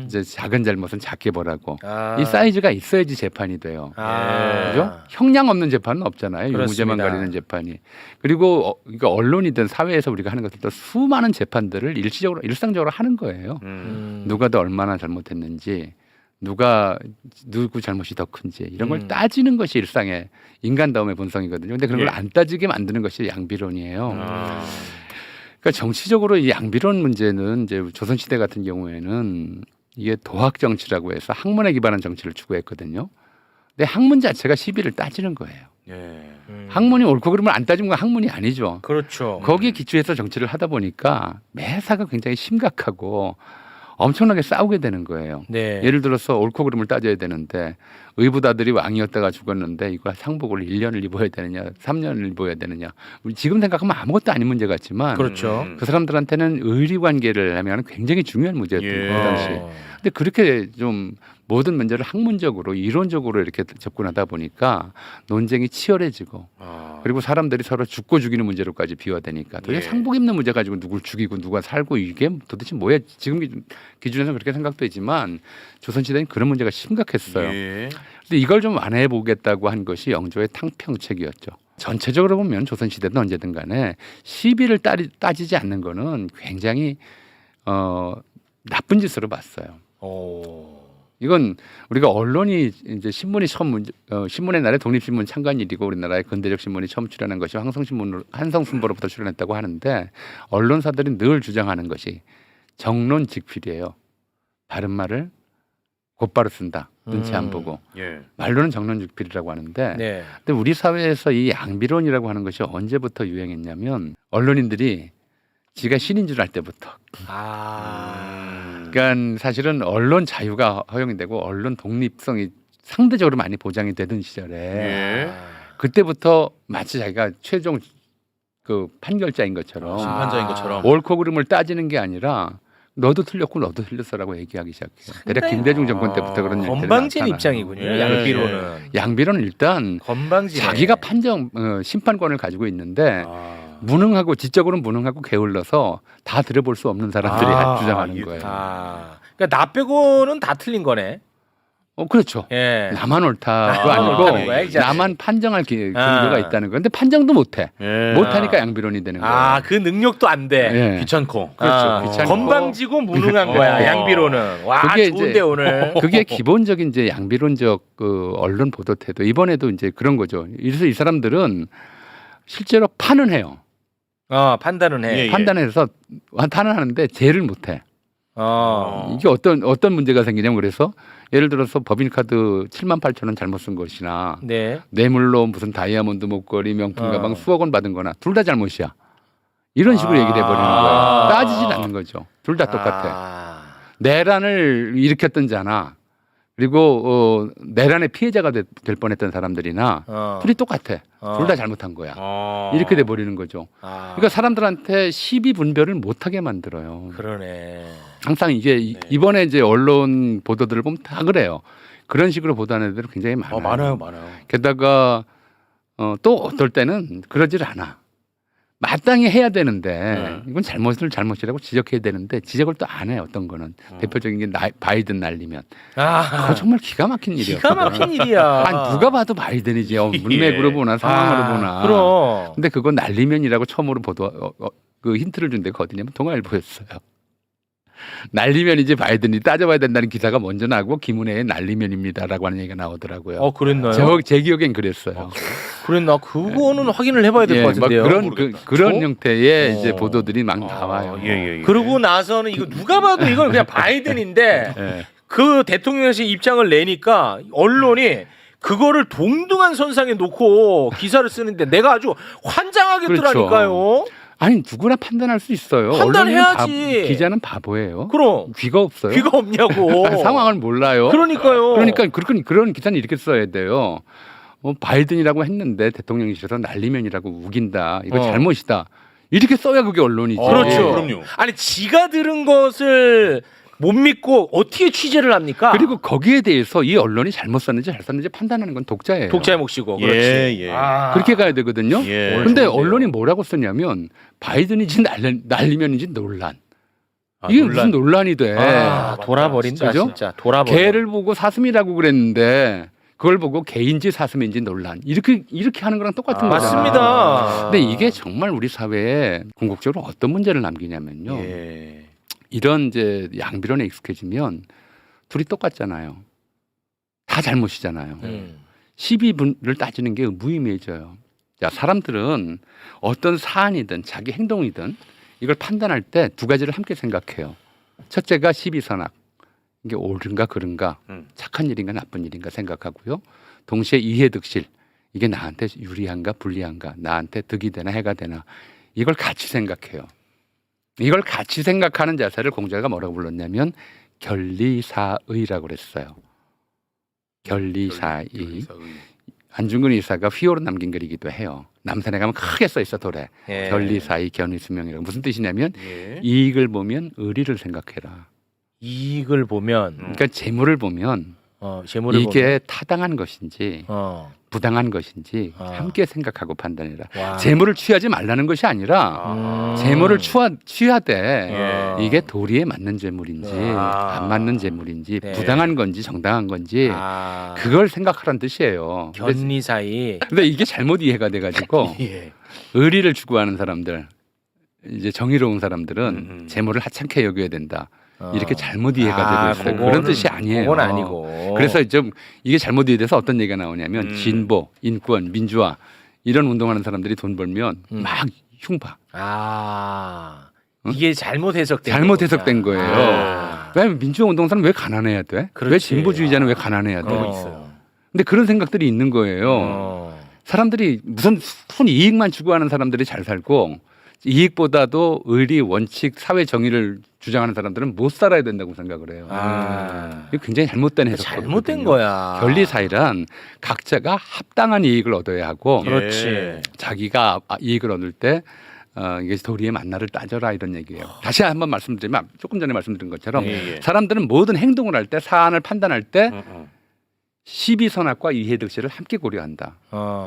이제 작은 잘못은 작게 벌하고 아. 이 사이즈가 있어야지 재판이 돼요. 아. 그죠? 형량 없는 재판은 없잖아요. 유무죄만 그렇습니다. 가리는 재판이. 그리고 그러니까 언론이든 사회에서 우리가 하는 것들도 수많은 재판들을 일상적으로 하는 거예요. 누가 더 얼마나 잘못했는지, 누구 잘못이 더 큰지 이런 걸 따지는 것이 일상의 인간다움의 본성이거든요. 근데 그런 걸 안 따지게 만드는 것이 양비론이에요. 그러니까 정치적으로 이 양비론 문제는 이제 조선시대 같은 경우에는 이게 도학 정치라고 해서 학문에 기반한 정치를 추구했거든요. 근데 학문 자체가 시비를 따지는 거예요. 학문이 옳고 그름을 안 따지는 건 학문이 아니죠. 그렇죠. 거기에 기초해서 정치를 하다 보니까 매사가 굉장히 심각하고 엄청나게 싸우게 되는 거예요. 네. 예를 들어서 옳고 그름을 따져야 되는데 의붓아들이 왕이었다가 죽었는데 이거 상복을 1년을 입어야 되느냐 3년을 입어야 되느냐 우리 지금 생각하면 아무것도 아닌 문제 같지만 그렇죠. 그 사람들한테는 의리 관계를 하면 굉장히 중요한 문제였던 예. 그 당시. 근데 그렇게 좀 모든 문제를 학문적으로 이론적으로 이렇게 접근하다 보니까 논쟁이 치열해지고 그리고 사람들이 서로 죽고 죽이는 문제로까지 비화되니까 도대체 예. 상복 입는 문제 가지고 누굴 죽이고 누가 살고 이게 도대체 뭐야 지금 기준에서 그렇게 생각되지만 조선시대는 그런 문제가 심각했어요. 예. 근데 이걸 좀 완화해 보겠다고 한 것이 영조의 탕평책이었죠. 전체적으로 보면 조선시대든 언제든 간에 시비를 따지지 않는 거는 굉장히 나쁜 짓으로 봤어요. 이건 우리가 언론이 이제 신문이 신문의 날에 독립신문 창간일이고 우리나라의 근대적 신문이 처음 출연한 것이 한성순보로부터 출연했다고 하는데 언론사들이 늘 주장하는 것이 정론직필이에요. 바른 말을 곧바로 쓴다. 눈치 안 보고. 예. 말로는 정론직필이라고 하는데 네. 근데 우리 사회에서 이 양비론이라고 하는 것이 언제부터 유행했냐면 언론인들이 지가 신인 줄 알 때부터. 그러니까 사실은 언론 자유가 허용이 되고 언론 독립성이 상대적으로 많이 보장이 되던 시절에 예. 그때부터 마치 자기가 최종 그 판결자인 것처럼 심판자인 것처럼. 옳고 그름을 따지는 게 아니라 너도 틀렸고 너도 틀렸어라고 얘기하기 시작해요. 대략 김대중 정권 때부터 그런 일들이 건방진 나타나요. 입장이군요. 예. 양비론은. 양비론은 일단 건방진. 자기가 심판권을 가지고 있는데 무능하고 지적으로는 무능하고 게을러서 다 들어볼 수 없는 사람들이 주장하는 거예요. 그러니까 나 빼고는 다 틀린 거네. 그렇죠. 예. 나만 옳다도 나만 옳다는 거야, 이 아니고 자식. 나만 판정할 근거가 있다는 거예요. 근데 판정도 못해. 예. 못하니까 양비론이 되는 거예요. 그 능력도 안 돼. 예. 귀찮고. 그렇죠. 귀찮고. 건방지고 무능한 거야. 양비론은. 와, 그게 좋은데 이제 오늘. 그게 기본적인 이제 양비론적 그 언론 보도 태도. 이번에도 이제 그런 거죠. 그래서 이 사람들은 실제로 판은 해요. 판단은 해. 예. 판단해서 판은 하는데 죄를 못 해. 이게 어떤 문제가 생기냐면 그래서 예를 들어서 법인카드 78,000원 잘못 쓴 것이나 네. 뇌물로 무슨 다이아몬드 목걸이 명품 가방 수억 원 받은 거나 둘 다 잘못이야. 이런 식으로 얘기를 해버리는 거예요. 따지진 않는 거죠. 둘 다 똑같아. 내란을 일으켰던 자나 그리고 내란의 피해자가 될 뻔했던 사람들이나 둘이 똑같아. 둘 다 잘못한 거야. 이렇게 돼버리는 거죠. 그러니까 사람들한테 시비 분별을 못하게 만들어요. 그러네. 항상 이게 이번에 이제 언론 보도들을 보면 다 그래요. 그런 식으로 보도하는 애들이 굉장히 많아요. 많아요. 게다가 또 어떨 때는 그러질 않아. 마땅히 해야 되는데 이건 잘못이라고 지적해야 되는데 지적을 또 안 해. 어떤 거는 대표적인 게 바이든 날리면 그거 정말 기가 막힌 일이야. 기가 막힌 일이야. 아니 누가 봐도 바이든이지. 문맥으로 보나 상황으로 보나. 그럼. 근데 그거 날리면이라고 처음으로 그 힌트를 준 데가 어디냐면 동아일보였어요. 날리면 이제 바이든이 따져봐야 된다는 기사가 먼저 나고 김은혜의 날리면입니다라고 하는 얘기가 나오더라고요. 그랬나요? 제 기억엔 그랬어요. 그랬나? 그거는 확인을 해봐야 될 것 막 같은데요. 그런 형태의 이제 보도들이 막 나와요. 그러고 나서는 이거 누가 봐도 이건 그냥 바이든인데 예. 그 대통령실 입장을 내니까 언론이 그거를 동등한 선상에 놓고 기사를 쓰는데 내가 아주 환장하겠더라니까요. 아니 누구나 판단할 수 있어요. 판단해야지. 기자는 바보예요. 그럼 귀가 없어요. 귀가 없냐고. 상황을 몰라요. 그러니까요. 그러니까 그런 기사는 이렇게 써야 돼요. 바이든이라고 했는데 대통령실에서 날리면이라고 우긴다. 이거 잘못이다. 이렇게 써야 그게 언론이지. 그렇죠. 그럼요. 아니 지가 들은 것을 못 믿고 어떻게 취재를 합니까? 그리고 거기에 대해서 이 언론이 잘못 썼는지 잘 썼는지 판단하는 건 독자예요. 독자의 몫이고. 그렇지. 예. 그렇게 가야 되거든요. 예. 근데 좋은데요. 언론이 뭐라고 썼냐면 바이든인지 날리면인지 논란. 이게 무슨 논란이 돼? 돌아버린다 그죠? 진짜. 돌아버려. 개를 보고 사슴이라고 그랬는데 그걸 보고 개인지 사슴인지 논란. 이렇게 하는 거랑 똑같은 거잖아요. 맞습니다. 근데 이게 정말 우리 사회에 궁극적으로 어떤 문제를 남기냐면요. 예. 이런 이제 양비론에 익숙해지면 둘이 똑같잖아요. 다 잘못이잖아요. 시비분을 따지는 게 무의미해져요. 자, 사람들은 어떤 사안이든 자기 행동이든 이걸 판단할 때 두 가지를 함께 생각해요. 첫째가 시비선악. 이게 옳은가 그른가, 착한 일인가 나쁜 일인가 생각하고요. 동시에 이해득실. 이게 나한테 유리한가 불리한가, 나한테 득이 되나 해가 되나. 이걸 같이 생각해요. 이걸 같이 생각하는 자세를 공자가 뭐라고 불렀냐면 결리사의라고 그랬어요. 결리사의. 안중근 의사가 휘호로 남긴 글이기도 해요. 남산에 가면 크게 써 있어 돌에. 예. 결리사의 견의수명이라고. 무슨 뜻이냐면 예. 이익을 보면 의리를 생각해라. 이익을 보면 그러니까 재물을 보면 재물을 이게 타당한 것인지 보면, 부당한 것인지 아. 함께 생각하고 판단해라. 와. 재물을 취하지 말라는 것이 아니라 재물을 취하되 이게 도리에 맞는 재물인지 안 맞는 재물인지 네. 부당한 건지 정당한 건지 그걸 생각하라는 뜻이에요. 견리사이. 근데 이게 잘못 이해가 돼가지고 예. 의리를 추구하는 사람들, 이제 정의로운 사람들은 재물을 하찮게 여겨야 된다. 이렇게 잘못 이해가 되고 있어요. 그런 뜻이 아니에요. 그건 아니고. 그래서 좀 이게 잘못 이해돼서 어떤 얘기가 나오냐면 진보, 인권, 민주화 이런 운동하는 사람들이 돈 벌면 막 흉파. 이게 잘못 해석된 잘못 거구나. 해석된 거예요. 왜 민주화 운동 사람 왜 가난해야 돼? 왜 그렇지. 진보주의자는 왜 가난해야 돼? 있어요. 근데 그런 생각들이 있는 거예요. 사람들이 무슨 순 이익만 추구하는 사람들이 잘 살고 이익보다도 의리, 원칙, 사회 정의를 주장하는 사람들은 못 살아야 된다고 생각을 해요. 이거 굉장히 잘못된 해석. 잘못된 거야. 견리사이란 각자가 합당한 이익을 얻어야 하고 그렇지. 자기가 이익을 얻을 때 이게 도리의 만나를 따져라 이런 얘기예요. 다시 한번 말씀드리면 조금 전에 말씀드린 것처럼 사람들은 모든 행동을 할 때 사안을 판단할 때 시비선악과 이해득실을 함께 고려한다.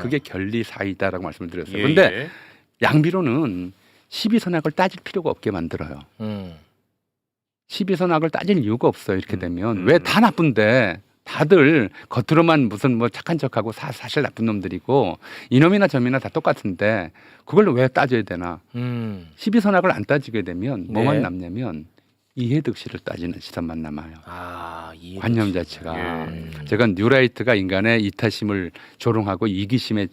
그게 견리사이다라고 말씀을 드렸어요. 그런데 양비론은 시비선악을 따질 필요가 없게 만들어요. 시비선악을 따질 이유가 없어요. 이렇게 되면 왜 다 나쁜데 다들 겉으로만 무슨 뭐 착한 척하고 사실 나쁜 놈들이고 이놈이나 저놈이나 다 똑같은데 그걸 왜 따져야 되나? 시비선악을 안 따지게 되면 뭐만 남냐면 이해득실을 따지는 시선만 남아요. 관념 자체가. 제가 뉴라이트가 인간의 이타심을 조롱하고 이기심에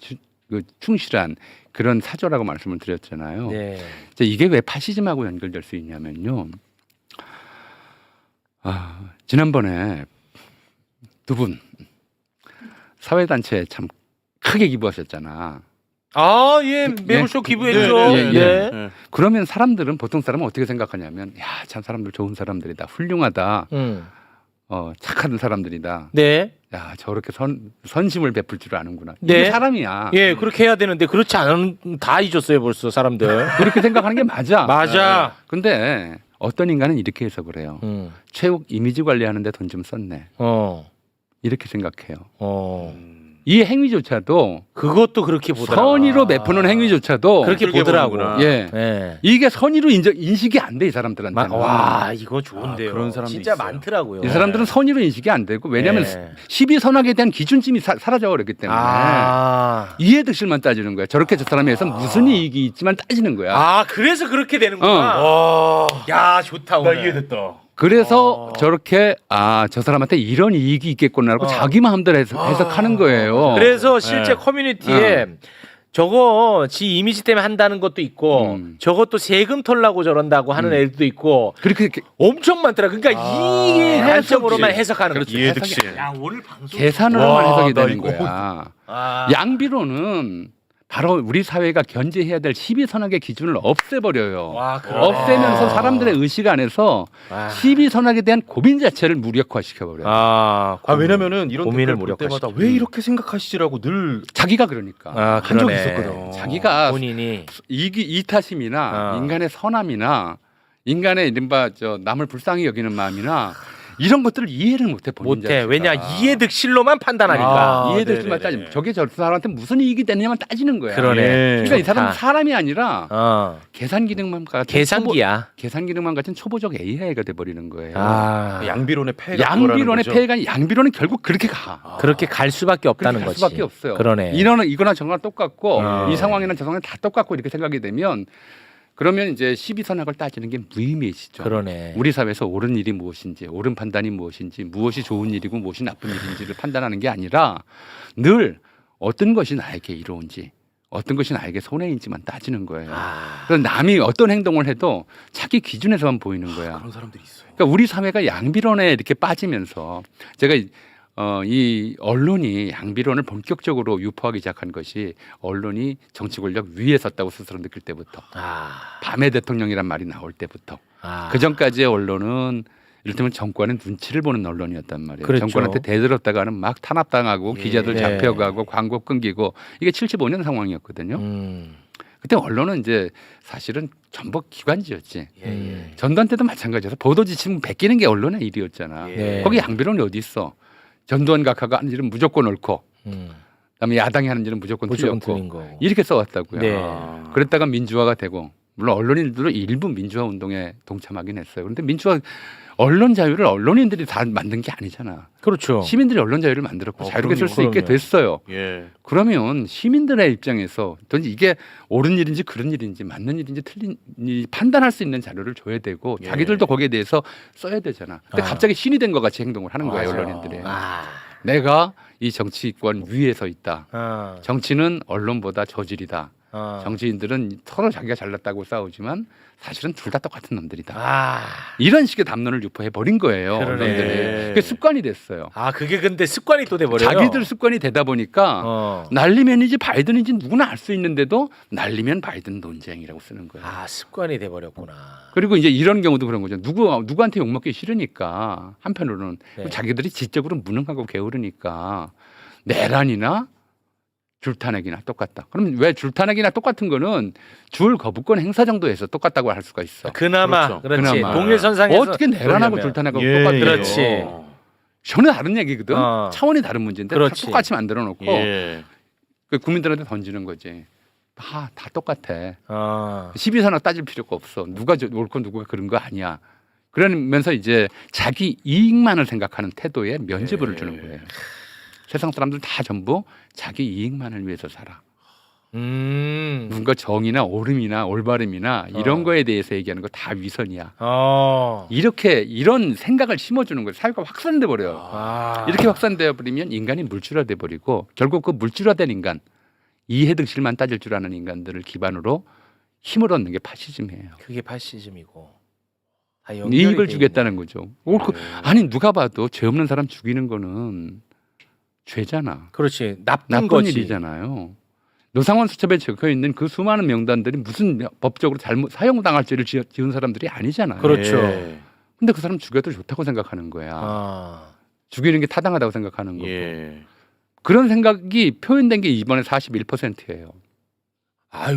충실한 그런 사조라고 말씀을 드렸잖아요. 이게 왜 파시즘하고 연결될 수 있냐면요. 지난번에 두 분 사회단체에 참 크게 기부하셨잖아. 매불쇼 기부했죠. 그러면 사람들은 보통 사람은 어떻게 생각하냐면 야, 참 사람들 좋은 사람들이다. 훌륭하다. 착한 사람들이다. 야, 저렇게 선심을 베풀 줄 아는구나. 이게 사람이야. 그렇게 해야 되는데 그렇지 않은 다 잊었어요 벌써 사람들. 그렇게 생각하는 게 맞아. 맞아. 근데 어떤 인간은 이렇게 해석을 해요. 최욱 이미지 관리하는데 돈 좀 썼네. 이렇게 생각해요. 이 행위조차도 그것도 그렇게 보더라고. 선의로 베푸는 행위조차도 그렇게 보더라고. 이게 선의로 인식이 안 돼 이 사람들한테는. 와 이거 좋은데요. 그런 사람도 진짜 있어요. 많더라고요. 이 사람들은 선의로 인식이 안 되고 왜냐하면 시비선악에 대한 기준점이 사라져 버렸기 때문에 이해득실만 따지는 거야. 저렇게 저 사람에 의해서 무슨 이익이 있지만 따지는 거야. 그래서 그렇게 되는구나. 야 좋다 오늘. 나 이해됐다. 그래서 저렇게 저 사람한테 이런 이익이 있겠구나라고 자기 마음대로 해석하는 거예요. 그래서 실제 커뮤니티에 저거 지 이미지 때문에 한다는 것도 있고 저것도 세금 털라고 저런다고 하는 애들도 있고 그렇게 엄청 많더라. 그러니까 이 관점으로만 해석하는 거지. 이해득실. 야 오늘 방송 계산으로만 해석이 되는 이거 거야. 양비론은 바로 우리 사회가 견제해야 될 시비선악의 기준을 없애버려요. 없애면서 사람들의 의식 안에서 시비선악에 대한 고민 자체를 무력화시켜버려요. 왜냐면은 이런 고민을 댓글 볼 때마다 무력화시키고. 왜 이렇게 생각하시지라고 늘 자기가 그러니까 한 적이 있었거든. 자기가 본인이 이타심이나 인간의 선함이나 인간의 이른바 남을 불쌍히 여기는 마음이나 이런 것들을 이해를 못해 본인 못해. 자체가. 왜냐 이해득실로만 판단하니까. 이해득실만 따지면 저게 저 사람한테 무슨 이익이 되느냐만 따지는 거야. 그러네. 그러니까 이 사람은 좋다. 사람이 아니라 계산 기능만 같은 계산기야. 계산 기능만 같은 초보적 AI가 돼 버리는 거예요. 양비론의 폐해가 양비론의 폐해가 양비론은 결국 그렇게 가. 그렇게 갈 수밖에 없다는 그렇게 갈 거지. 수밖에 없어요. 그러네. 이거나 저거나 똑같고 이 상황이나 저 상황이 다 똑같고 이렇게 생각이 되면 그러면 이제 시비선악을 따지는 게 무의미해지죠. 그러네. 우리 사회에서 옳은 일이 무엇인지, 옳은 판단이 무엇인지, 무엇이 좋은 일이고 무엇이 나쁜 일인지를 판단하는 게 아니라 늘 어떤 것이 나에게 이로운지, 어떤 것이 나에게 손해인지만 따지는 거예요. 그래서 남이 어떤 행동을 해도 자기 기준에서만 보이는 거야. 그런 사람들이 있어요. 그러니까 우리 사회가 양비론에 이렇게 빠지면서 제가 이 언론이 양비론을 본격적으로 유포하기 시작한 것이 언론이 정치 권력 위에 섰다고 스스로 느낄 때부터 밤의 대통령이란 말이 나올 때부터 그 전까지의 언론은 이를테면 정권의 눈치를 보는 언론이었단 말이에요. 그랬죠. 정권한테 대들었다가는 막 탄압당하고 기자들 네. 잡혀가고 광고 끊기고 이게 75년 상황이었거든요. 그때 언론은 이제 사실은 전복 기관지였지. 전두환 때도 마찬가지여서 보도 지침 베끼는 게 언론의 일이었잖아. 네. 거기 양비론이 어디 있어? 전두환 각하가 하는 일은 무조건 옳고, 그다음에 야당이 하는 일은 무조건 무조건 틀렸고 틀린 거고. 이렇게 써왔다고요. 네. 그랬다가 민주화가 되고 물론 언론인들도 일부 민주화 운동에 동참하긴 했어요. 그런데 민주화 언론 자유를 언론인들이 다 만든 게 아니잖아. 그렇죠. 시민들이 언론 자유를 만들었고 자유롭게 쓸 수 있게 그럼요. 됐어요. 예. 그러면 시민들의 입장에서 이게 옳은 일인지 그런 일인지 맞는 일인지 틀린 일인지 판단할 수 있는 자료를 줘야 되고 자기들도 거기에 대해서 써야 되잖아. 근데 갑자기 신이 된 것 같이 행동을 하는 거예요, 언론인들이. 내가 이 정치권 위에 서 있다. 정치는 언론보다 저질이다. 정치인들은 서로 자기가 잘났다고 싸우지만 사실은 둘 다 똑같은 놈들이다. 이런 식의 담론을 유포해 버린 거예요. 그러네. 언론들이. 그게 습관이 됐어요. 그게 근데 습관이 또 돼버려요. 자기들 습관이 되다 보니까 날리면이지 바이든인지 누구나 알 수 있는데도 날리면 바이든 논쟁이라고 쓰는 거예요. 습관이 돼버렸구나. 그리고 이제 이런 경우도 그런 거죠. 누구한테 욕먹기 싫으니까 한편으로는 네. 자기들이 지적으로 무능하고 게으르니까 내란이나 줄타내기나 똑같다. 그럼 왜 줄타내기나 똑같은 거는 줄 거부권 행사 정도에서 똑같다고 할 수가 있어. 그나마 그렇지. 그나마. 동일선상에서 어떻게 내란하고 그러려면. 줄타내고 예, 똑같아요. 그렇지. 전혀 다른 얘기거든. 어. 차원이 다른 문제인데 그렇지. 다 똑같이 만들어 놓고 예. 그 국민들한테 던지는 거지. 다 똑같아. 어. 시비선악 따질 필요가 없어. 누가 옳고 누가 그런 거 아니야. 그러면서 이제 자기 이익만을 생각하는 태도에 면죄부를 주는 거예요. 세상 사람들 다 전부 자기 이익만을 위해서 살아. 누군가 정의나 옳음이나 올바름이나 이런 거에 대해서 얘기하는 거 다 위선이야. 이렇게 이런 생각을 심어주는 거예요. 사회가 확산돼 버려요. 이렇게 확산되어 버리면 인간이 물질화돼 버리고 결국 그 물질화된 인간, 이해득실만 따질 줄 아는 인간들을 기반으로 힘을 얻는 게 파시즘이에요. 그게 파시즘이고. 이익을 주겠다는 거죠. 아니 누가 봐도 죄 없는 사람 죽이는 거는 죄잖아. 그렇지. 나쁜 나쁜 거지. 일이잖아요. 노상원 수첩에 적혀 있는 그 수많은 명단들이 무슨 법적으로 잘못 사용당할 죄를 지은 사람들이 아니잖아요. 그렇죠. 예. 근데 그 사람 죽여도 좋다고 생각하는 거야. 죽이는 게 타당하다고 생각하는 거고. 예. 그런 생각이 표현된 게 이번에 41%예요.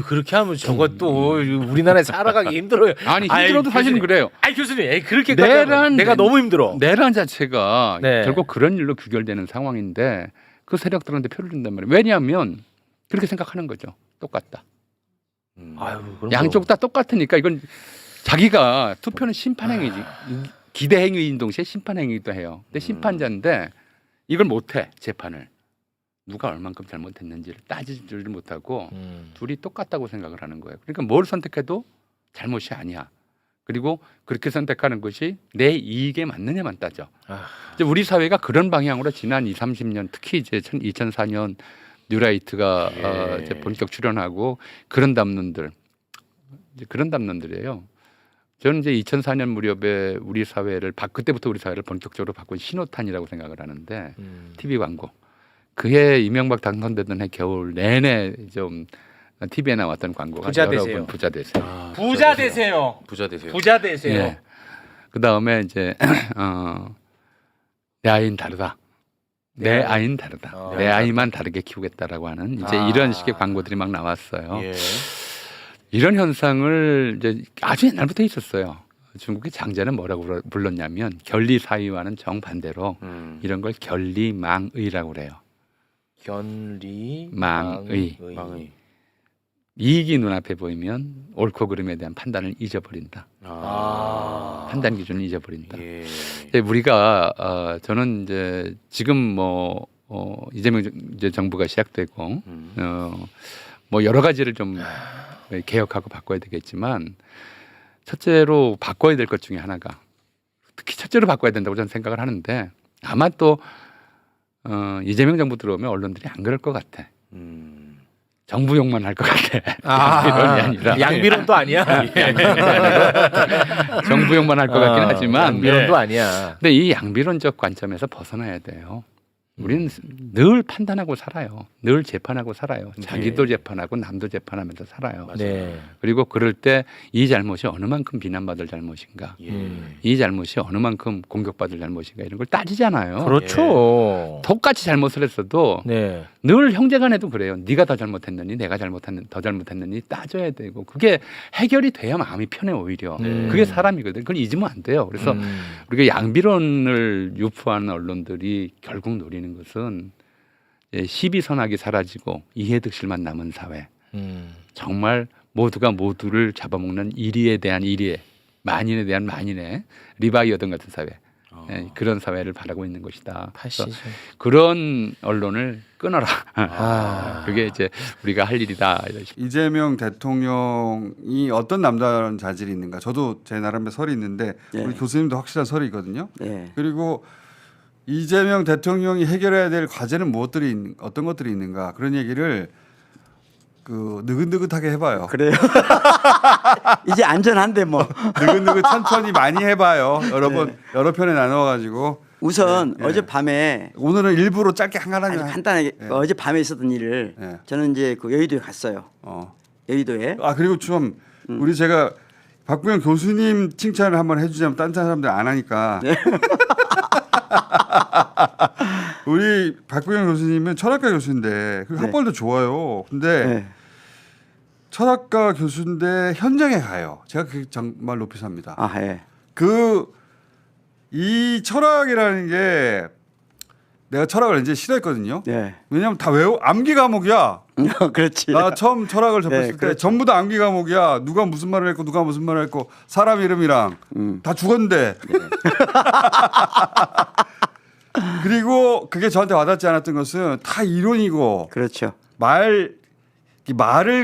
그렇게 하면 저것도 우리나라에 살아가기 힘들어요. 아니 힘들어도 사실은 그래요. 교수님, 그렇게까지 내가 너무 힘들어. 내란 자체가 네. 결국 그런 일로 규결되는 상황인데 그 세력들한테 표를 준단 말이에요. 왜냐하면 그렇게 생각하는 거죠. 똑같다. 그럼 양쪽 다 똑같으니까 이건 자기가 투표는 심판행위지. 기대행위인 동시에 심판행위도 해요. 근데 심판자인데 이걸 못해 재판을. 누가 얼만큼 잘못했는지를 따지지를 못하고 둘이 똑같다고 생각을 하는 거예요. 그러니까 뭘 선택해도 잘못이 아니야. 그리고 그렇게 선택하는 것이 내 이익에 맞느냐만 따져. 이제 우리 사회가 그런 방향으로 지난 20, 30년 특히 이제 2004년 뉴라이트가 이제 본격 출연하고 그런 담론들 이제 그런 담론들이에요. 저는 이제 2004년 무렵에 우리 사회를 그때부터 우리 사회를 본격적으로 바꾼 신호탄이라고 생각을 하는데 TV 광고. 그해 이명박 당선되던 해 겨울 내내 좀 TV에 나왔던 광고가 부자 여러 되세요. 번 부자 되세요. 부자 되세요. 부자 되세요. 부자 되세요. 예. 그 다음에 이제 내 아이는 다르다. 내 아이는 다르다. 내 아이만 다르게 키우겠다라고 하는 이제 이런 식의 광고들이 막 나왔어요. 예. 이런 현상을 이제 아주 옛날부터 있었어요. 중국의 장자는 뭐라고 불렀냐면 견리사의와는 정반대로 이런 걸 견리망의라고 그래요. 견리 망의. 망의. 이익이 눈앞에 보이면 옳고 그름에 대한 판단을 잊어버린다. 판단 기준을 잊어버린다. 예. 이제 우리가 저는 이제 지금 뭐 이재명 이제 정부가 시작되고 뭐 여러 가지를 좀 개혁하고 바꿔야 되겠지만 첫째로 바꿔야 될 것 중에 하나가 특히 첫째로 바꿔야 된다고 저는 생각을 하는데 아마 또 이재명 정부 들어오면 언론들이 안 그럴 것 같아. 정부용만 할 것 같아. 이론이 아니라 양비론도 아니야. 정부용만 할 것 같긴 하지만 양비론도 아니야. 근데 이 양비론적 관점에서 벗어나야 돼요. 우리는 늘 판단하고 살아요. 늘 재판하고 살아요. 자기도 재판하고 남도 재판하면서 살아요. 네. 그리고 그럴 때 이 잘못이 어느 만큼 비난받을 잘못인가, 이 잘못이 어느 만큼 공격받을 잘못인가 이런 걸 따지잖아요. 그렇죠. 똑같이 잘못을 했어도 네. 늘 형제간에도 그래요. 네가 더 잘못했느니 내가 더 잘못했느니 따져야 되고 그게 해결이 돼야 마음이 편해 오히려. 그게 사람이거든. 그걸 잊으면 안 돼요. 그래서 우리가 양비론을 유포하는 언론들이 결국 노리는 것은 시비선악이 사라지고 이해득실만 남은 사회. 정말 모두가 모두를 잡아먹는 일의에 대한 일의에, 만인에 대한 만인의 리바이어던 같은 사회. 그런 사회를 바라고 있는 것이다. 그래서 그런 언론을 끊어라. 그게 이제 우리가 할 일이다. 이재명 대통령이 어떤 남다른 자질이 있는가. 저도 제 나름의 설이 있는데 우리 교수님도 확실한 설이 있거든요. 그리고 이재명 대통령이 해결해야 될 과제는 어떤 것들이 있는가. 그런 얘기를 느긋느긋하게 해봐요. 그래요. 이제 안전한데 뭐. 느긋느긋 천천히 많이 해봐요. 여러 편에 나눠가지고. 우선 어젯밤에 오늘은 일부러 짧게 아주 간단하게 어젯밤에 있었던 일을 저는 이제 그 여의도에 갔어요. 여의도에. 그리고 좀 제가 박부영 교수님 칭찬을 한번 해주자면 딴 사람들 안 하니까. 우리 박부영 교수님은 철학과 교수인데 그 학벌도 좋아요. 근데 철학과 교수인데 현장에 가요. 제가 그게 정말 높이 삽니다. 이 철학이라는 게 내가 철학을 이제 싫어했거든요. 왜냐하면 다 암기 과목이야. 그렇지. 나 처음 철학을 접했을 때 전부 다 암기 과목이야. 누가 무슨 말을 했고 누가 무슨 말을 했고 사람 이름이랑 다 죽었는데. 그리고 그게 저한테 와닿지 않았던 것은 다 이론이고. 그렇죠. 말을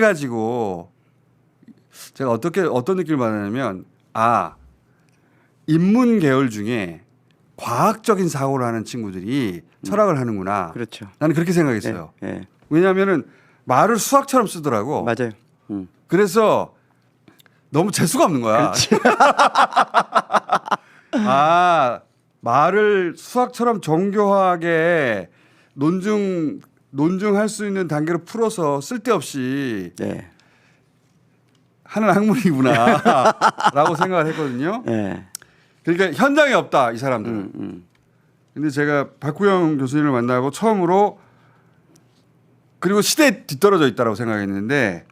가지고 제가 어떤 느낌을 받았냐면 인문 계열 중에 과학적인 사고를 하는 친구들이 철학을 하는구나. 그렇죠. 나는 그렇게 생각했어요. 왜냐하면은 말을 수학처럼 쓰더라고. 맞아요. 그래서 너무 재수가 없는 거야. 말을 수학처럼 정교하게 논증할 수 있는 단계로 풀어서 쓸데없이 하는 학문이구나라고 생각을 했거든요. 그러니까 현장에 없다 이 사람들은. 근데 제가 박구영 교수님을 만나고 처음으로 그리고 시대에 뒤떨어져 있다고 생각했는데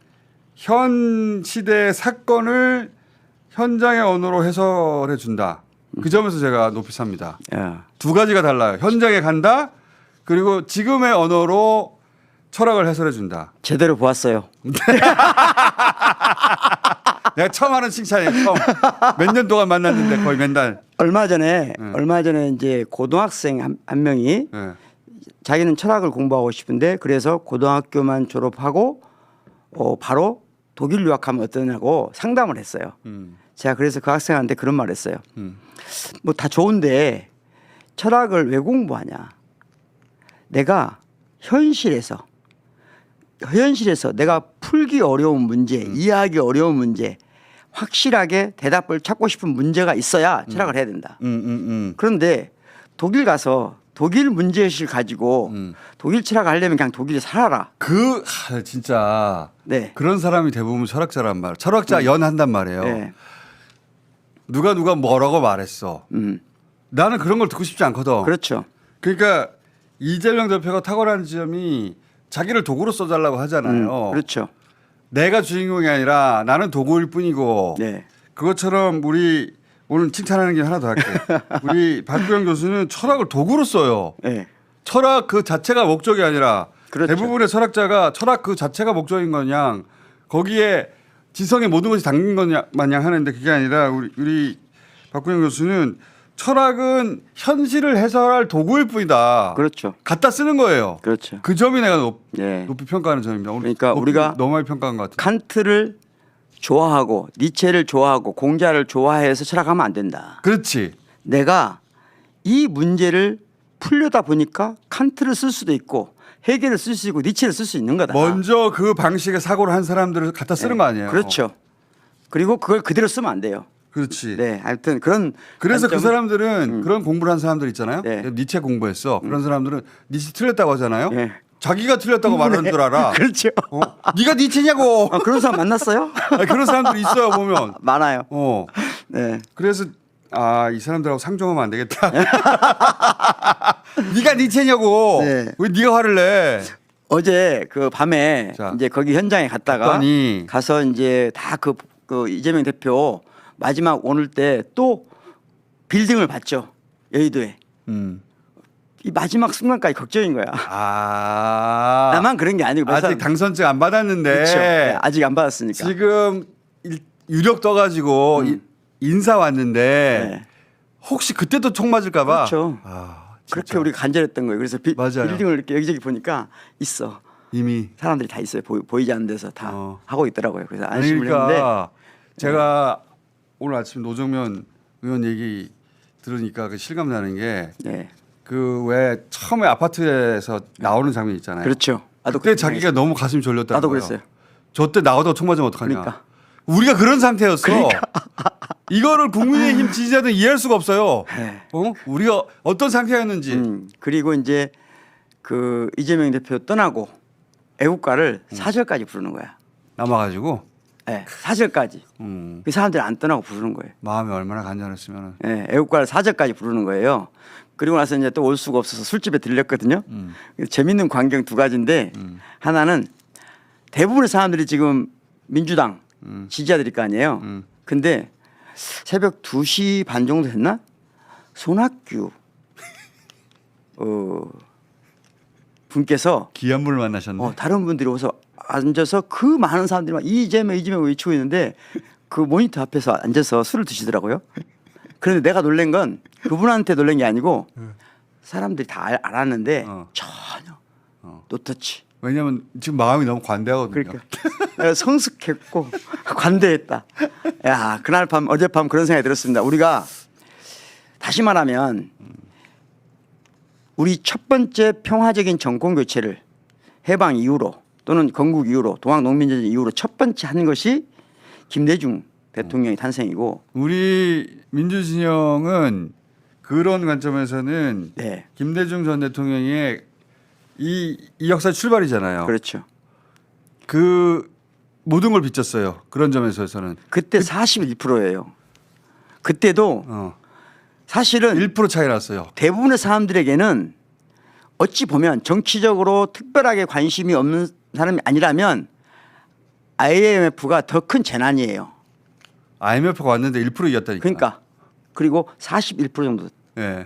현 시대의 사건을 현장의 언어로 해설해 준다. 그 점에서 제가 높이 삽니다. 두 가지가 달라요. 현장에 간다. 그리고 지금의 언어로 철학을 해설해 준다. 제대로 보았어요. 내가 처음 하는 칭찬이에요. 처음. 몇 년 동안 만났는데 거의 맨날. 얼마 전에 이제 고등학생 한 명이 자기는 철학을 공부하고 싶은데 그래서 고등학교만 졸업하고 바로 독일 유학하면 어떠냐고 상담을 했어요. 제가 그래서 그 학생한테 그런 말을 했어요. 뭐 다 좋은데 철학을 왜 공부하냐. 내가 현실에서 내가 풀기 어려운 문제, 이해하기 어려운 문제, 확실하게 대답을 찾고 싶은 문제가 있어야 철학을 해야 된다. 그런데 독일 가서 독일 문제의식을 가지고 독일 철학을 하려면 그냥 독일에 살아라. 진짜 그런 사람이 대부분 철학자란 말. 철학자 연한단 말이에요. 누가 뭐라고 말했어. 나는 그런 걸 듣고 싶지 않거든. 그렇죠. 그러니까 이재명 대표가 탁월한 지점이 자기를 도구로 써달라고 하잖아요. 그렇죠. 내가 주인공이 아니라 나는 도구일 뿐이고 그것처럼 우리 오늘 칭찬하는 게 하나 더 할게. 우리 박구영 교수는 철학을 도구로 써요. 네. 철학 그 자체가 목적이 아니라 그렇죠. 대부분의 철학자가 철학 그 자체가 목적인 거냐 거기에 지성의 모든 것이 담긴 것 마냥 하는데 그게 아니라 우리 박구영 교수는 철학은 현실을 해설할 도구일 뿐이다. 그렇죠. 갖다 쓰는 거예요. 그렇죠. 그 점이 내가 네. 높이 평가하는 점입니다. 오늘 그러니까 우리가 너무 많이 평가한 것 같아요. 칸트를 좋아하고 니체를 좋아하고 공자를 좋아해서 철학하면 안 된다. 그렇지. 내가 이 문제를 풀려다 보니까 칸트를 쓸 수도 있고 헤겔을 쓸 수 있고 니체를 쓸 수 있는 거다. 먼저 그 방식의 사고를 한 사람들을 갖다 쓰는 거 아니에요? 그렇죠. 그리고 그걸 그대로 쓰면 안 돼요. 그렇지. 네, 하여튼 그런 그래서 그 관점- 사람들은 그런 공부를 한 사람들 있잖아요. 네. 니체 공부했어. 그런 사람들은 니체 틀렸다고 하잖아요. 네. 자기가 틀렸다고 말하는 줄 알아. 그렇죠. 네가 니체냐고. 그런 사람 만났어요? 아니, 그런 사람들이 있어요 보면. 많아요. 네. 그래서 이 사람들하고 상종하면 안 되겠다. 네가 니체냐고. 네. 왜 네가 화를 내? 어제 그 밤에 자, 이제 거기 현장에 갔다가 갔더니 가서 이제 다 그 이재명 대표 마지막 오늘 때 또 빌딩을 봤죠. 여의도에. 이 마지막 순간까지 걱정인 거야. 나만 그런 게 아니고 몇 아직 사람- 당선증 안 받았는데 그렇죠. 네, 아직 안 받았으니까. 지금 유력 떠가지고 인사 왔는데 네. 혹시 그때도 총 맞을까봐. 그렇죠. 그렇게 우리가 간절했던 거예요. 그래서 맞아요. 빌딩을 이렇게 여기저기 보니까 있어. 이미 사람들이 다 있어요. 보이지 않는 데서 다 하고 있더라고요. 그래서 아니, 안심을 했는데 그러니까 제가 오늘 아침 노정면 의원 얘기 들으니까 그 실감 나는 게 그 왜 처음에 아파트에서 나오는 장면 있잖아요. 그렇죠. 나도 그때 자기가 너무 가슴이 졸렸다는 나도 거예요. 그랬어요. 저 때 나오다가 총 맞으면 어떡하냐. 그러니까. 우리가 그런 상태였어. 이거를 국민의힘 지지자들은 이해할 수가 없어요. 네. 우리가 어떤 상태였는지. 그리고 이제 그 이재명 대표 떠나고 애국가를 사절까지 부르는 거야. 남아가지고. 네, 사절까지. 그 사람들이 안 떠나고 부르는 거예요. 마음이 얼마나 간절했으면. 네, 애국가를 사절까지 부르는 거예요. 그리고 나서 이제 또 올 수가 없어서 술집에 들렸거든요. 재밌는 광경 두 가지인데 하나는 대부분의 사람들이 지금 민주당 지지자들일 거 아니에요. 근데 새벽 2시 반 정도 됐나? 손학규 분께서 귀한 분을 만나셨네. 다른 분들이 오서 앉아서 그 많은 사람들이 막 이재명 외치고 있는데 그 모니터 앞에서 앉아서 술을 드시더라고요. 그런데 내가 놀란 건 그분한테 놀란 게 아니고 사람들이 다 알았는데 전혀 노터치. 왜냐하면 지금 마음이 너무 관대하거든요. 그러니까 성숙했고 관대했다. 야, 그날 밤 어젯밤 그런 생각이 들었습니다. 우리가 다시 말하면 우리 첫 번째 평화적인 정권 교체를 해방 이후로 또는 건국 이후로 동학농민전쟁 이후로 첫 번째 한 것이 김대중 대통령의 탄생이고 우리 민주진영은 그런 관점에서는 김대중 전 대통령의 이 역사의 출발이잖아요. 그렇죠. 그 모든 걸 빚졌어요. 그런 점에서는 그때 41%예요. 그때도 사실은 1% 차이 났어요. 대부분의 사람들에게는 어찌 보면 정치적으로 특별하게 관심이 없는 사람이 아니라면 IMF가 더 큰 재난이에요. IMF가 왔는데 1% 이겼다니까. 그러니까 그리고 41% 정도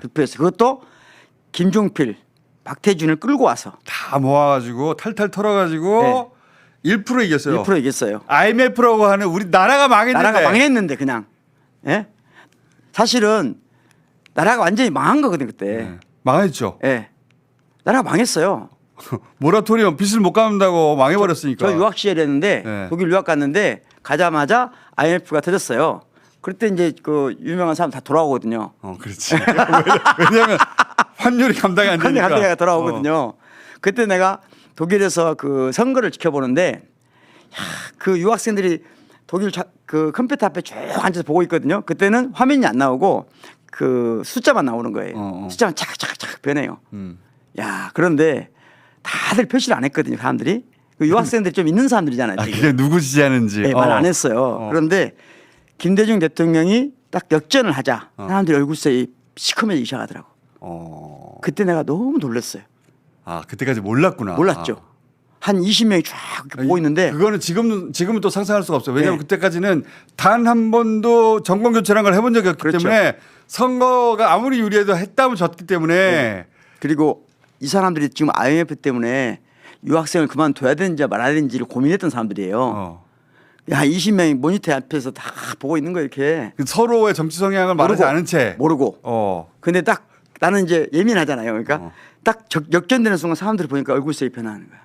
득표했어요. 그것도 김종필, 박태준을 끌고 와서 다 모아가지고 탈탈 털어가지고 1% 이겼어요. 1% 이겼어요. IMF라고 하는 우리 나라가 망했는데. 나라가 망했는데 그냥. 예? 사실은 나라가 완전히 망한 거거든 그때. 망했죠. 예. 나라가 망했어요. 모라토리엄 빚을 못 갚는다고 망해버렸으니까. 저 유학 시절이었는데 독일 유학 갔는데 가자마자 IMF가 터졌어요. 그때 이제 그 유명한 사람 다 돌아오거든요. 그렇지. 왜냐하면 환율이 감당이 안 되니까. 환율이 돌아오거든요. 그때 내가 독일에서 그 선거를 지켜보는데 그 유학생들이 독일 그 컴퓨터 앞에 쭉 앉아서 보고 있거든요. 그때는 화면이 안 나오고 그 숫자만 나오는 거예요. 숫자만 착착착 변해요. 야, 그런데 다들 표시를 안 했거든요. 사람들이. 그 유학생들이 좀 있는 사람들이잖아요. 근데 누구 지지하는지. 말 안 했어요. 그런데 김대중 대통령이 딱 역전을 하자 사람들이 얼굴색이 시커매지기 시작하더라고. 그때 내가 너무 놀랐어요. 그때까지 몰랐구나. 몰랐죠. 한 20명이 쫙 보고 있는데 그거는 지금은 또 상상할 수가 없어요. 왜냐하면 네. 그때까지는 단 한 번도 정권 교체라는 걸 해본 적이 없기 그렇죠. 때문에 선거가 아무리 유리해도 했다면 졌기 때문에 그리고 이 사람들이 지금 IMF 때문에 유학생을 그만둬야 되는지 말아야 되는지를 고민했던 사람들이에요. 야 20명이 모니터 앞에서 다 보고 있는 거 이렇게 그 서로의 정치 성향을 말하지 않은 채 모르고. 근데 딱 나는 이제 예민하잖아요. 그러니까 딱 역전되는 순간 사람들이 보니까 얼굴색이 변하는 거야.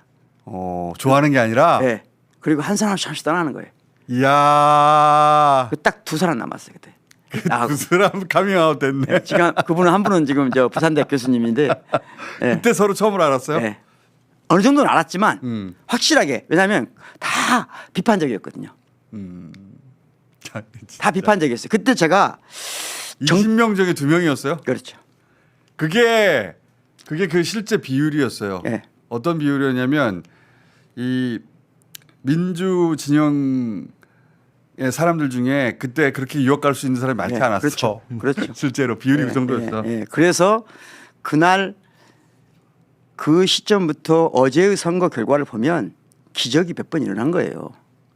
좋아하는 게 아니라. 네. 그리고 한 사람씩 잠시 떠나는 거예요. 이야. 딱 2사람 남았어요 그때. 두 사람 카밍아웃 됐네. 네, 지금 그분은 한 분은 지금 저 부산대 교수님인데. 네. 그때 서로 처음으로 알았어요? 네. 어느 정도는 알았지만 확실하게 왜냐하면 다 비판적이었거든요. 다 비판적이었어요. 그때 제가 20명 중에 2명이었어요? 그렇죠. 그게 그 실제 비율이었어요. 네. 어떤 비율이었냐면 이 민주 진영의 사람들 중에 그때 그렇게 유학 갈 수 있는 사람이 많지 네, 않았어. 그렇죠. 실제로 비율이 네, 그 정도였어. 네, 네. 그래서 그날 그 시점부터 어제의 선거 결과를 보면 기적이 몇 번 일어난 거예요.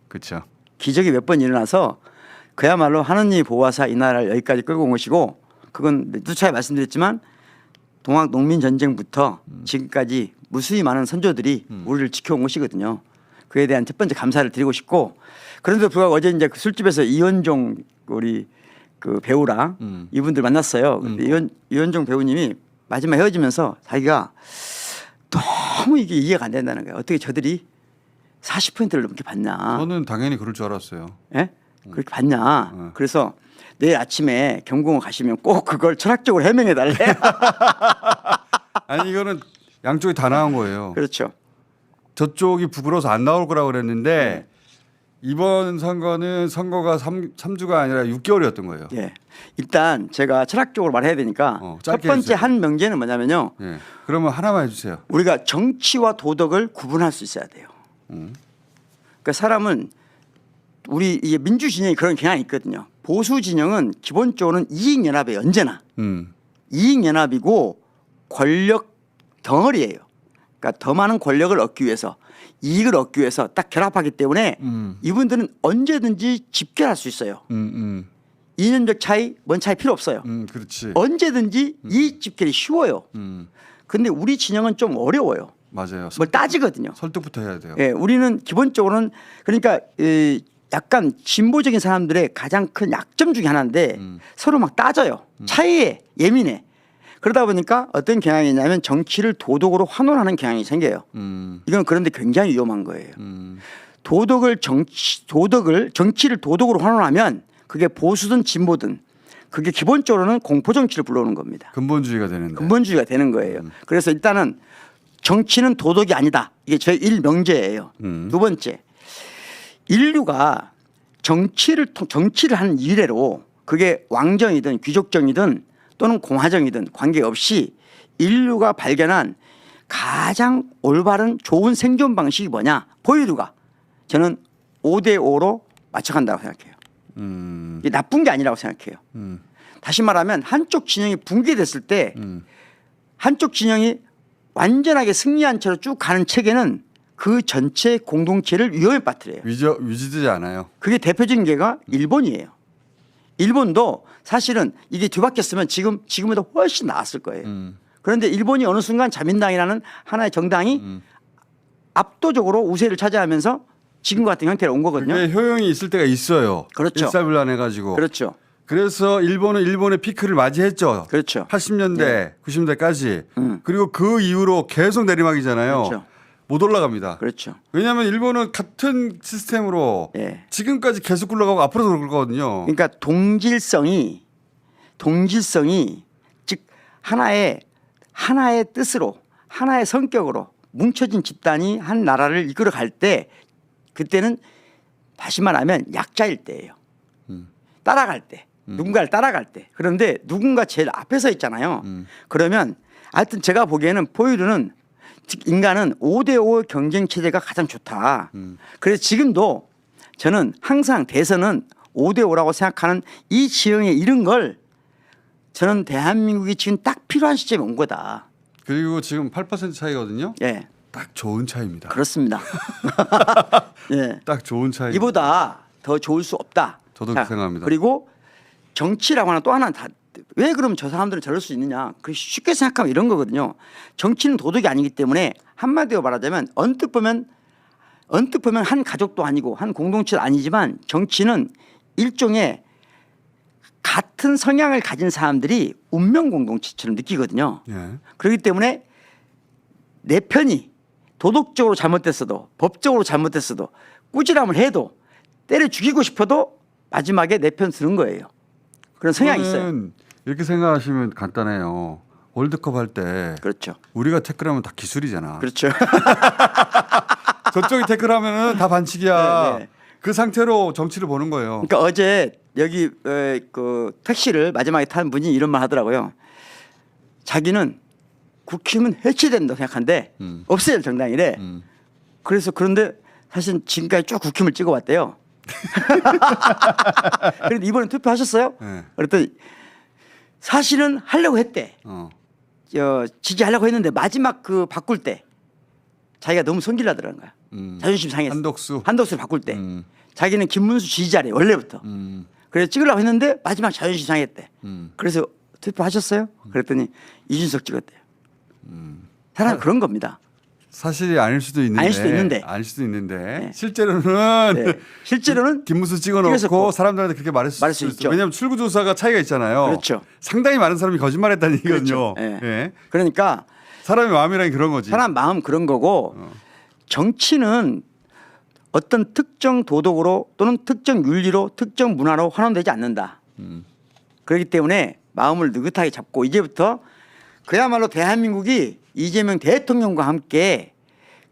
그렇죠. 기적이 몇 번 일어나서 그야말로 하느님이 보호하사 이 나라를 여기까지 끌고 온 것이고 그건 누차에 말씀드렸지만 동학 농민 전쟁부터 지금까지 무수히 많은 선조들이 우리를 지켜온 것이거든요. 그에 대한 첫 번째 감사를 드리고 싶고 그런데도 불구하고 어제 이제 그 술집에서 이현종 우리 그 배우랑 이분들 만났어요. 근데 이현종 배우님이 마지막 헤어지면서 자기가 너무 이게 이해가 안 된다는 거예요. 어떻게 저들이 40%를 넘게 받냐. 저는 당연히 그럴 줄 알았어요. 예? 그렇게 받냐. 그래서 내일 아침에 경공을 가시면 꼭 그걸 철학적으로 해명해 달래. 아니 이거는 양쪽이 다 나온 거예요. 그렇죠. 저쪽이 부끄러워서 안 나올 거라고 그랬는데 이번 선거는 선거가 3주가 아니라 6개월이었던 거예요. 예. 일단 제가 철학적으로 말해야 되니까 첫 짧게 번째 해주세요. 한 명제는 뭐냐면요. 예. 그러면 하나만 해주세요. 우리가 정치와 도덕을 구분할 수 있어야 돼요. 그러니까 사람은 우리 이게 민주 진영이 그런 경향이 있거든요. 보수 진영은 기본적으로는 이익 연합에 언제나 이익 연합이고 권력 덩어리예요. 그러니까 더 많은 권력을 얻기 위해서 이익을 얻기 위해서 딱 결합하기 때문에 이분들은 언제든지 집결할 수 있어요. 이념적 차이, 뭔 차이 필요 없어요. 그렇지. 언제든지 이익 집결이 쉬워요. 근데 우리 진영은 좀 어려워요. 맞아요. 뭘 따지거든요. 설득부터 해야 돼요. 예, 우리는 기본적으로는 그러니까 약간 진보적인 사람들의 가장 큰 약점 중에 하나인데 서로 막 따져요. 차이에 예민해. 그러다 보니까 어떤 경향이 있냐면 정치를 도덕으로 환원하는 경향이 생겨요. 이건 그런데 굉장히 위험한 거예요. 정치를 도덕으로 환원하면 그게 보수든 진보든 그게 기본적으로는 공포 정치를 불러오는 겁니다. 근본주의가 되는데. 근본주의가 되는 거예요. 그래서 일단은 정치는 도덕이 아니다. 이게 제 1명제예요. 두 번째, 인류가 정치를 하는 이래로 그게 왕정이든 귀족정이든 또는 공화정이든 관계없이 인류가 발견한 가장 올바른 좋은 생존 방식이 뭐냐? 포유류가 저는 5대5로 맞춰간다고 생각해요. 이게 나쁜 게 아니라고 생각해요. 다시 말하면 한쪽 진영이 붕괴됐을 때 한쪽 진영이 완전하게 승리한 채로 쭉 가는 체계는 그 전체 공동체를 위험에 빠뜨려요. 유지되지 않아요. 그게 대표적인 게가 일본이에요. 일본도 사실은 이게 뒤바뀌었으면 지금보다 훨씬 나았을 거예요. 그런데 일본이 어느 순간 자민당이라는 하나의 정당이 압도적으로 우세를 차지하면서 지금 같은 형태로 온 거거든요. 그게 효용이 있을 때가 있어요. 그렇죠. 일사불란해가지고. 그렇죠. 그래서 일본은 일본의 피크를 맞이했죠. 그렇죠. 80년대, 네. 90년대까지. 그리고 그 이후로 계속 내리막이잖아요. 그렇죠. 못 올라갑니다. 그렇죠. 왜냐하면 일본은 같은 시스템으로 네. 지금까지 계속 굴러가고 앞으로도 그럴 거거든요. 그러니까 동질성이 즉 하나의 뜻으로 하나의 성격으로 뭉쳐진 집단이 한 나라를 이끌어 갈 때 그때는 다시 말하면 약자일 때예요. 따라갈 때. 누군가를 따라갈 때. 그런데 누군가 제일 앞에 서 있잖아요. 그러면 하여튼 제가 보기에는 포유류는 즉 인간은 5대5 경쟁 체제가 가장 좋다. 그래서 지금도 저는 항상 대선은 5대5라고 생각하는 이 지형에 이른 걸 저는 대한민국이 지금 딱 필요한 시점에 온 거다. 그리고 지금 8% 차이거든요. 예. 딱 좋은 차이입니다. 그렇습니다. 예. 딱 좋은 차이. 이보다 더 좋을 수 없다. 저도 그렇게 생각합니다. 그리고 정치라고 하는 또 하나 왜 그럼 저 사람들은 저럴 수 있느냐? 그 쉽게 생각하면 이런 거거든요. 정치는 도덕이 아니기 때문에 한마디로 말하자면 언뜻 보면 한 가족도 아니고 한 공동체도 아니지만 정치는 일종의 같은 성향을 가진 사람들이 운명 공동체처럼 느끼거든요. 예. 그렇기 때문에 내 편이 도덕적으로 잘못됐어도 법적으로 잘못됐어도 꾸지람을 해도 때려 죽이고 싶어도 마지막에 내 편 쓰는 거예요. 그런 성향이 있어요. 저는 이렇게 생각하시면 간단해요. 월드컵 할 때 그렇죠. 우리가 태클하면 다 기술이잖아. 그렇죠. 저쪽이 태클하면은 다 반칙이야. 네, 네. 그 상태로 정치를 보는 거예요. 그러니까 어제 여기 그 택시를 마지막에 탄 분이 이런 말 하더라고요. 자기는 국힘은 해체된다고 생각한데 없어요 정당이래. 그래서 그런데 사실 지금까지 쭉 국힘을 찍어왔대요. 그런데 이번에 투표하셨어요? 네. 그랬더니 사실은 하려고 했대. 지지하려고 했는데 마지막 그 바꿀 때 자기가 너무 성질나더라는 거야. 자존심 상했어. 한덕수를 바꿀 때 자기는 김문수 지지자래 원래부터. 그래서 찍으려고 했는데 마지막 자존심 상했대. 그래서 투표하셨어요? 그랬더니 이준석 찍었대요. 사람 그런 겁니다. 사실이 아닐 수도 있는데. 아닐 수도 있는데. 네. 실제로는 김문수 찍어놓고 찍었고. 사람들한테 그렇게 말할 수 있죠. 왜냐하면 출구조사가 차이가 있잖아요. 그렇죠. 상당히 많은 사람이 거짓말했다는 얘기거든요. 그렇죠. 네. 예. 그러니까 사람의 마음이란 게 그런 거지. 사람 마음 그런 거고 정치는 어떤 특정 도덕으로 또는 특정 윤리로 특정 문화로 환원되지 않는다. 그렇기 때문에 마음을 느긋하게 잡고 이제부터 그야말로 대한민국이 이재명 대통령과 함께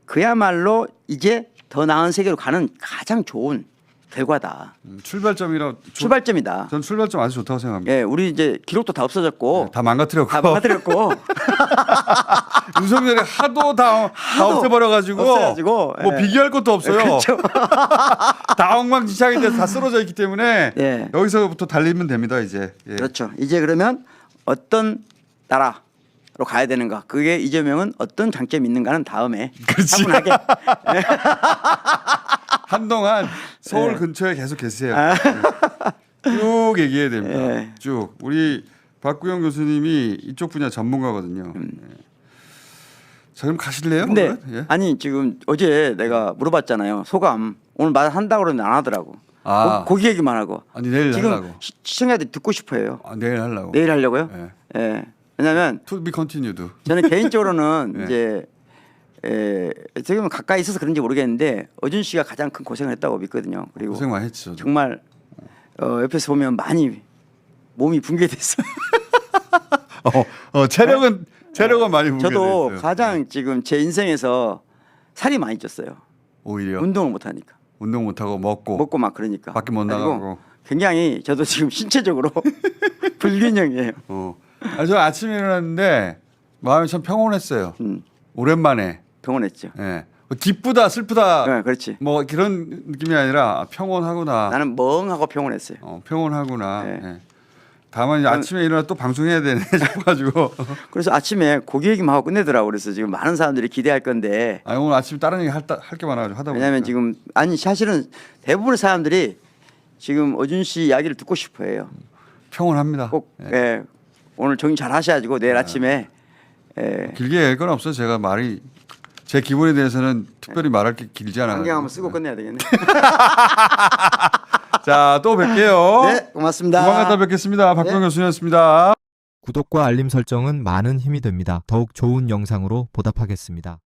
그야말로 이제 더 나은 세계로 가는 가장 좋은 결과다. 출발점이다. 전 출발점 아주 좋다고 생각합니다. 예, 우리 이제 기록도 다 없어졌고 다 망가뜨렸고 윤석열이 하도 다 없애버려가지고 없애가지고 뭐 예. 비교할 것도 없어요. 그렇죠. 다 엉망진창이 돼서 다 쓰러져 있기 때문에 예. 여기서부터 달리면 됩니다 이제. 예. 그렇죠. 이제 그러면 어떤 나라로 가야 되는가? 그게 이재명은 어떤 장점이 있는가는 다음에 차분하게. 한동안 서울 네. 근처에 계속 계세요. 쭉 얘기해야 됩니다. 네. 쭉 우리 박구영 교수님이 이쪽 분야 전문가거든요. 네. 자 그럼 가실래요? 근데 오늘? 예? 아니 지금 어제 내가 물어봤잖아요. 소감 오늘 말 한다고 그러는데 안 하더라고. 고기 얘기만 하고. 아니 내일 지금 하려고. 시청자들이 듣고 싶어요. 내일 하려고. 내일 하려고요? 예. 예. 왜냐하면 To be continued. 저는 개인적으로는 네. 이제 지금 가까이 있어서 그런지 모르겠는데 어준 씨가 가장 큰 고생을 했다고 믿거든요. 그리고 고생 많이 했죠. 정말 옆에서 보면 많이 몸이 붕괴됐어요. 체력은 많이 붕괴됐어요. 저도 가장 지금 제 인생에서 살이 많이 쪘어요. 오히려 운동을 못 하니까. 운동 못 하고 먹고 막 그러니까. 밖에 못 그리고 나가고. 굉장히 저도 지금 신체적으로 불균형이에요. 저 아침에 일어났는데 마음이 참 평온했어요. 오랜만에. 평온했죠. 예. 기쁘다 슬프다. 네, 그렇지. 뭐 그런 느낌이 아니라 평온하구나. 나는 멍하고 평온했어요. 평온하구나. 네. 예. 다만 이제 아침에 일어나 또 방송해야 되네 싶어가지고. 그래서 아침에 고기 얘기만 하고 끝내더라고. 그래서 지금 많은 사람들이 기대할 건데. 오늘 아침 다른 얘기 할 게 많아가지고 하다 보니까. 왜냐하면 지금 사실은 대부분의 사람들이 지금 어준 씨 이야기를 듣고 싶어해요. 평온합니다. 꼭 오늘 정리 잘 하셔가지고 내일 아침에 길게 얘기할 건 없어요. 제가 말이 제 기분에 대해서는 특별히 말할 게 길지 않아요. 안경 한번 쓰고 끝내야 되겠네. 자, 또 뵐게요. 네, 고맙습니다. 조만간 또 뵙겠습니다. 박병 교수님이었습니다. 구독과 알림 설정은 많은 힘이 됩니다. 더욱 좋은 영상으로 보답하겠습니다.